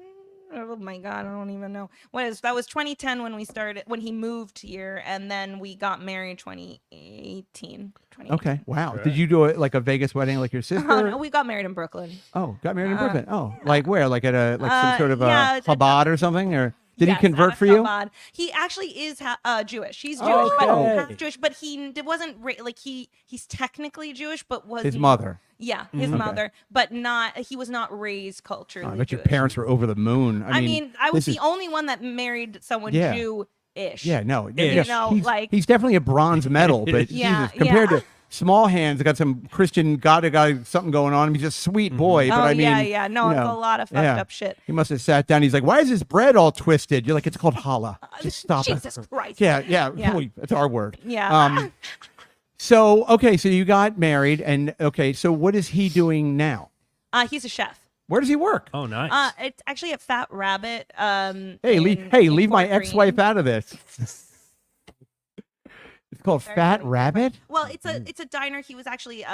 Oh my god, I don't even know. That was 2010 when he moved here, and then we got married 2018. Okay. Wow. Right. Did you do like a Vegas wedding like your sister? Oh, no, we got married in Brooklyn. Oh, got married in Brooklyn. Oh, like where? Like at a some sort of yeah, a Chabad or something? Or did Yes, he convert at a for you? Chabad. He actually is Jewish. He's Jewish, Oh, but okay. half Jewish. But he wasn't like he's technically Jewish, but was His he- mwish. Yeah, his Okay. mother, but not. He was not raised culturally. Oh, I bet your Jewish. parents were over the moon. I mean, I was this the is- only one that married someone Yeah. Jew-ish. Yeah, no. You know, he's, like- he's definitely a bronze medal, but Yeah, Jesus, compared yeah. to small hands, got some Christian got something going on. He's a sweet boy, but Oh I mean, yeah. No, you it's know, a lot of fucked yeah. up shit. He must have sat down. He's like, "Why is this bread all twisted?" You're like, "It's called challah. Just stop Jesus it." Christ. Yeah. Yeah. Holy, that's our word. Yeah. So okay, so you got married, and okay, so what is he doing now? He's a chef. Where does he work? Oh, nice. It's actually at Fat Rabbit. Hey, leave my Fort Greene. ex-wife out of this. It's called Very Fat funny. Rabbit. Well, it's a diner. He was actually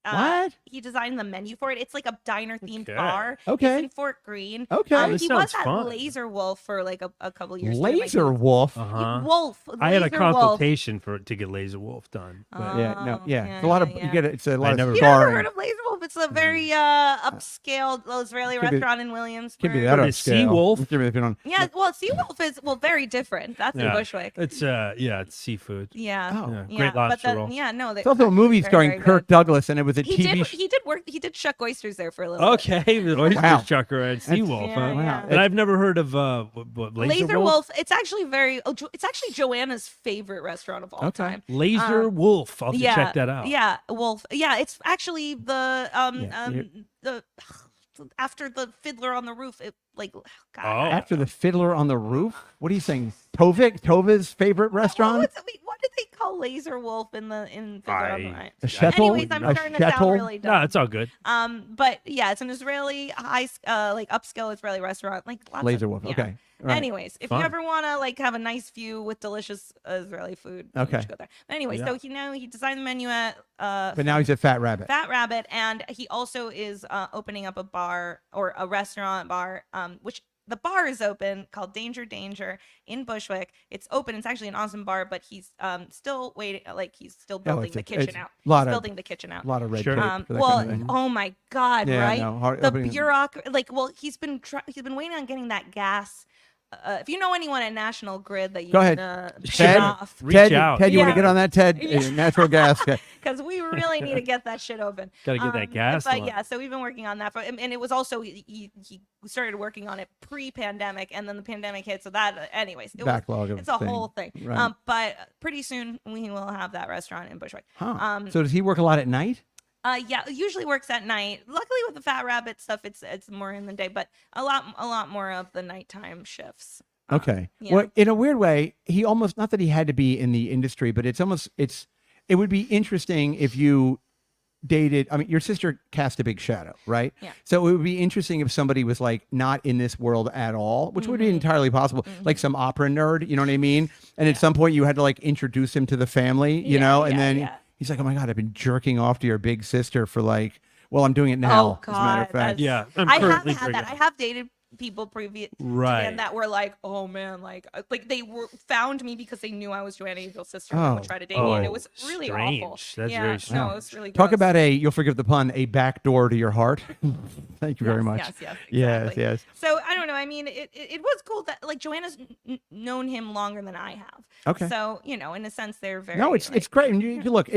What? he designed the menu for it. It's like a diner themed Okay. bar. Okay. It's in Fort Greene. Okay. This He was sounds at fun. Laser Wolf for like a couple years. too. Laser Wolf. Wolf. I had a Laser Wolf. consultation to get Laser Wolf done. But It's a lot of you get it. It's a lot never- of You never scarring. heard of Laser Wolf? It's a very upscale Israeli Could be- restaurant in Williamsburg. Could be that But is upscale. Seawolf- Give me the on. Yeah, well, Seawolf is very different. That's in Yeah. Bushwick. It's it's seafood. Yeah. Oh. Yeah, Yeah, great lobster but roll. no, It's also a movie starring Kirk Douglas, and it was a He TV. did. He did shuck oysters there for a little. bit. Okay, the oyster Wow. chucker at Seawolf. Yeah, Huh? yeah. And I've never heard of Laser Wolf. It's actually it's actually Joanna's favorite restaurant of all Okay. time. Laser Wolf. I'll have to check that out. Yeah, Wolf. Yeah, it's actually the the after the Fiddler on the Roof. It God. Oh. After the Fiddler on the Roof. What are you saying? Tova's favorite restaurant. What did they call Laser Wolf in Fiddler on the Roof? A shtetl? Anyways, I'm A starting to sound shtetl? really dumb. No, it's all good. But yeah, it's an Israeli upscale Israeli restaurant. Like lots Laser of, Wolf. yeah. Okay. All right. Anyways, if Fun. you ever want to have a nice view with delicious Israeli food, you Okay. should go there. But anyway, Yeah. so he designed the menu at But now he's a Fat Rabbit. Fat Rabbit, and he also is opening up a bar or a restaurant bar, which the bar is open, called Danger Danger in Bushwick. It's open. It's actually an awesome bar, but he's still waiting. He's still building it's the a- kitchen it's out. a lot He's of- building the kitchen out. A lot of red Sure. tape. For that Well, kind of thing. oh my God, Yeah, right? no, hard- The opening- bureaucracy, he's been waiting on getting that gas. If you know anyone at National Grid that you Go ahead. can Ted, off, Reach Ted, out. Ted, you want Yeah. to get on that, Ted? Yeah. Natural gas. Okay. because we really need to get that shit open. Gotta get that gas But on. yeah, so we've been working on that, and it was also he started working on it pre-pandemic, and then the pandemic hit. So that, anyways, Backlog of it's a thing. whole thing. Right. But pretty soon we will have that restaurant in Bushwick. Huh. So does he work a lot at night? Yeah, it usually works at night. Luckily with the Fat Rabbit stuff, it's more in the day, but a lot more of the nighttime shifts. Okay. Yeah. Well, in a weird way, he almost, not that he had to be in the industry, but it would be interesting if you dated, I mean, your sister cast a big shadow, right? Yeah. So it would be interesting if somebody was not in this world at all, which would be entirely possible, like some opera nerd, you know what I mean? And at some point you had to introduce him to the family, you know, and then he's like, oh my God, I've been jerking off to your big sister for well, I'm doing it now, Oh as a matter of God, fact. Yeah, I'm I have currently had that. I have dated people previous Right. and that were like, oh man, they found me because they knew I was Joanna Angel's sister and would try to date me, and it was really awful. strange. That's yeah, very no, strange. it was really Talk gross. about you'll forgive the pun, a back door to your heart. Thank you very much. Yes, Yes, exactly. yes. So I don't know. I mean, it was cool that Joanna's known him longer than I have. Okay. So in a sense, they're very. No, it's great. And you look,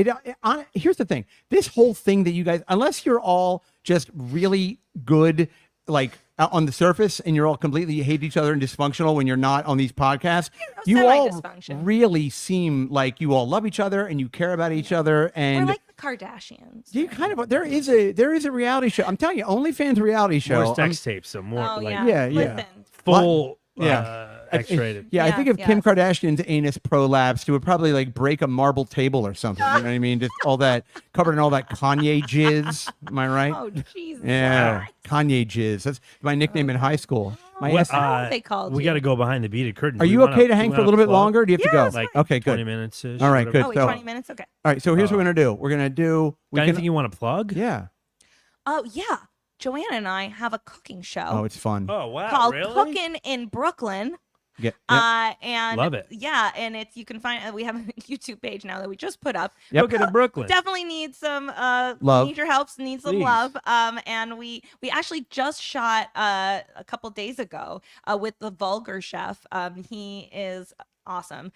here's the thing. This whole thing that you guys, unless you're all just really good, on the surface, and you're all completely hate each other and dysfunctional when you're not on these podcasts, you all semi-dysfunction. really seem like you all love each other and you care about each other. And We're like the Kardashians. you there is a reality show. I'm telling you, OnlyFans reality show. More sex tapes, so more Oh yeah. yeah. Listen. full Yeah. X-rated. Yeah, I Yeah, think if Kim yes. Kardashian's anus prolapsed, it would probably break a marble table or something. You know what I mean? Just all that covered in all that Kanye jizz. Am I right? Oh Jesus. Yeah, Kanye jizz. That's my nickname in high school. My What, ass- What they called we you? got to go behind the beaded curtain. Are you okay to hang for a little bit longer? Or do you have Yeah, to go? it's Okay, 20 good. minutes. All right, good. Oh, wait, So- 20 minutes. Okay. All right, so here's what we're gonna do. We're gonna do. Got anything you want to plug? Yeah. Oh yeah. Joanna and I have a cooking show Oh, it's fun. Oh wow, called really? Cooking in Brooklyn. Yeah. And Love it. Yeah, and you can find we have a YouTube page now that we just put up. Yep. Look at Brooklyn. Definitely need some Love. need your help, need some Please. love. And we actually just shot a couple days ago with the Vulgar Chef. He is awesome.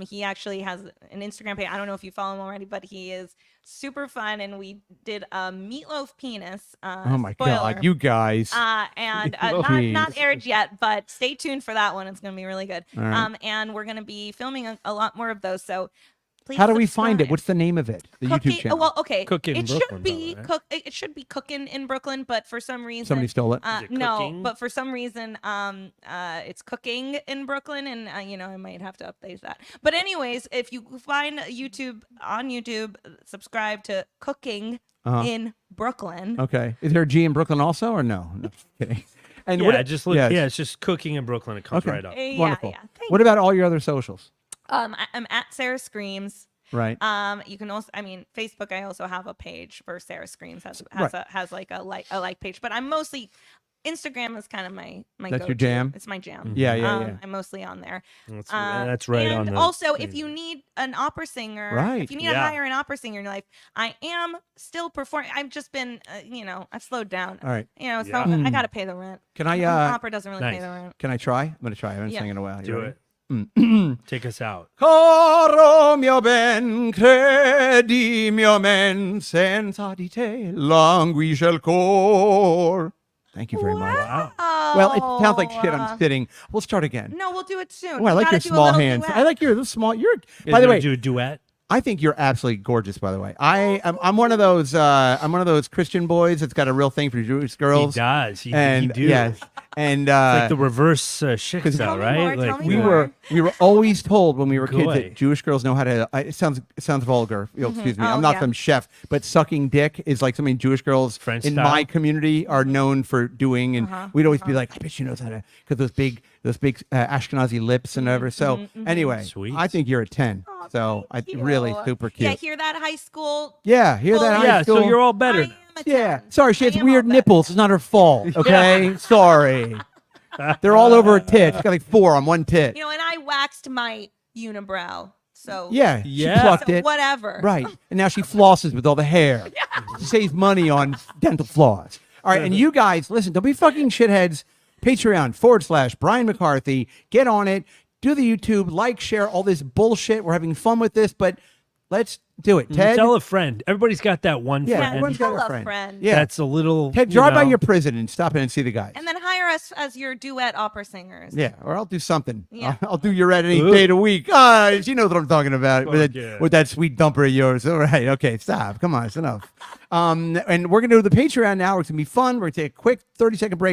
He actually has an Instagram page. I don't know if you follow him already, but he is super fun. And we did a meatloaf penis. Oh my spoiler. God, you guys. And Meatloaf. not aired yet, but stay tuned for that one. It's going to be really good. All right. And we're going to be filming a lot more of those. So Please How do we find it? subscribe. What's the name of it? The Cooking, YouTube channel. well, okay. Cooking in it Brooklyn, should be probably, right? cook. It should be cooking in Brooklyn, but for some reason Somebody stole it. Is it no, cooking? but for some reason it's cooking in Brooklyn, and I might have to update that. But anyways, if you find YouTube on YouTube, subscribe to Cooking in Brooklyn. Okay. Is there a G in Brooklyn also, or no? No, just kidding. And Yeah, what, just look. yes. Yeah, it's just cooking in Brooklyn. It comes Okay. right up. Yeah, Wonderful. yeah. Thank What about all your other socials? I'm at Sarah Screams. Right. You can also, Facebook. I also have a page for Sarah Screams has Right. has like a like page, but I'm mostly Instagram is kind of my That's your go-to. jam? It's my jam. Yeah, yeah. I'm mostly on there. That's right and on the also, if thing. you need an opera singer, Right. if you need to Yeah. hire an opera singer in your life, I am still performing. I've just been, I've slowed down. All right. It's Yeah. not, I got to pay the rent. Can I Opera doesn't really pay Nice. the rent. can I try? I'm gonna try. I haven't Yeah. sang in a while. You Do ready? it. Take us out. Caro mio ben, credi mio men, senza di te languisce il cor. Thank you very much. Wow. Well, it sounds like shit. I'm sitting. We'll start again. No, we'll do it soon. Oh, I We like gotta your do a small little hands. duet. I like your little small. You're. You By the gonna way, do a duet. I think you're absolutely gorgeous. By the way, I'm one of those. I'm one of those Christian boys that's got a real thing for Jewish girls. He does. He And do. yes, and Like the reverse shit Tell me right? more, Like tell me we more. were always told when we were kids Goy. that Jewish girls know how to. It sounds vulgar. Excuse me. Oh, I'm not yeah. some chef, but sucking dick is like something Jewish girls French in style? my community are known for doing, and we'd always be like, I bet she knows how to, because those big Ashkenazi lips and whatever. So anyway, Sweet. I think you're a 10. Oh, so thank you. really super cute. Yeah, hear that, high school? Yeah, hear that? Well, high Yeah, so school? you're all I better. am a Yeah, 10. sorry, she has I am weird all that. nipples. It's not her fault. Okay, sorry. They're all over her tit. She's got like 4 on one tit. And I waxed my unibrow. So Yeah, she Yeah. plucked so it. whatever. Right. And now she flosses with all the hair. She saves money on dental floss. All right. And you guys, listen, don't be fucking shitheads. Patreon.com/Brian McCarthy. Get on it. Do the YouTube. Like, share all this bullshit. We're having fun with this, but let's do it. Ted? Tell a friend. Everybody's got that one Yeah, friend. everyone's got Tell a a friend. friend. Yeah. That's a little. Ted, you drive by know, your prison and stop in and see the guys. And then hire us as your duet opera singers. Yeah, or I'll do something. Yeah. I'll do your editing Ooh. day of the week. Ah, she knows what I'm talking about with, Fuck that, yeah. with that sweet dumper of yours. All right, okay, stop. Come on, it's enough. And we're gonna do the Patreon now. It's gonna be fun. We're gonna take a quick 30-second break.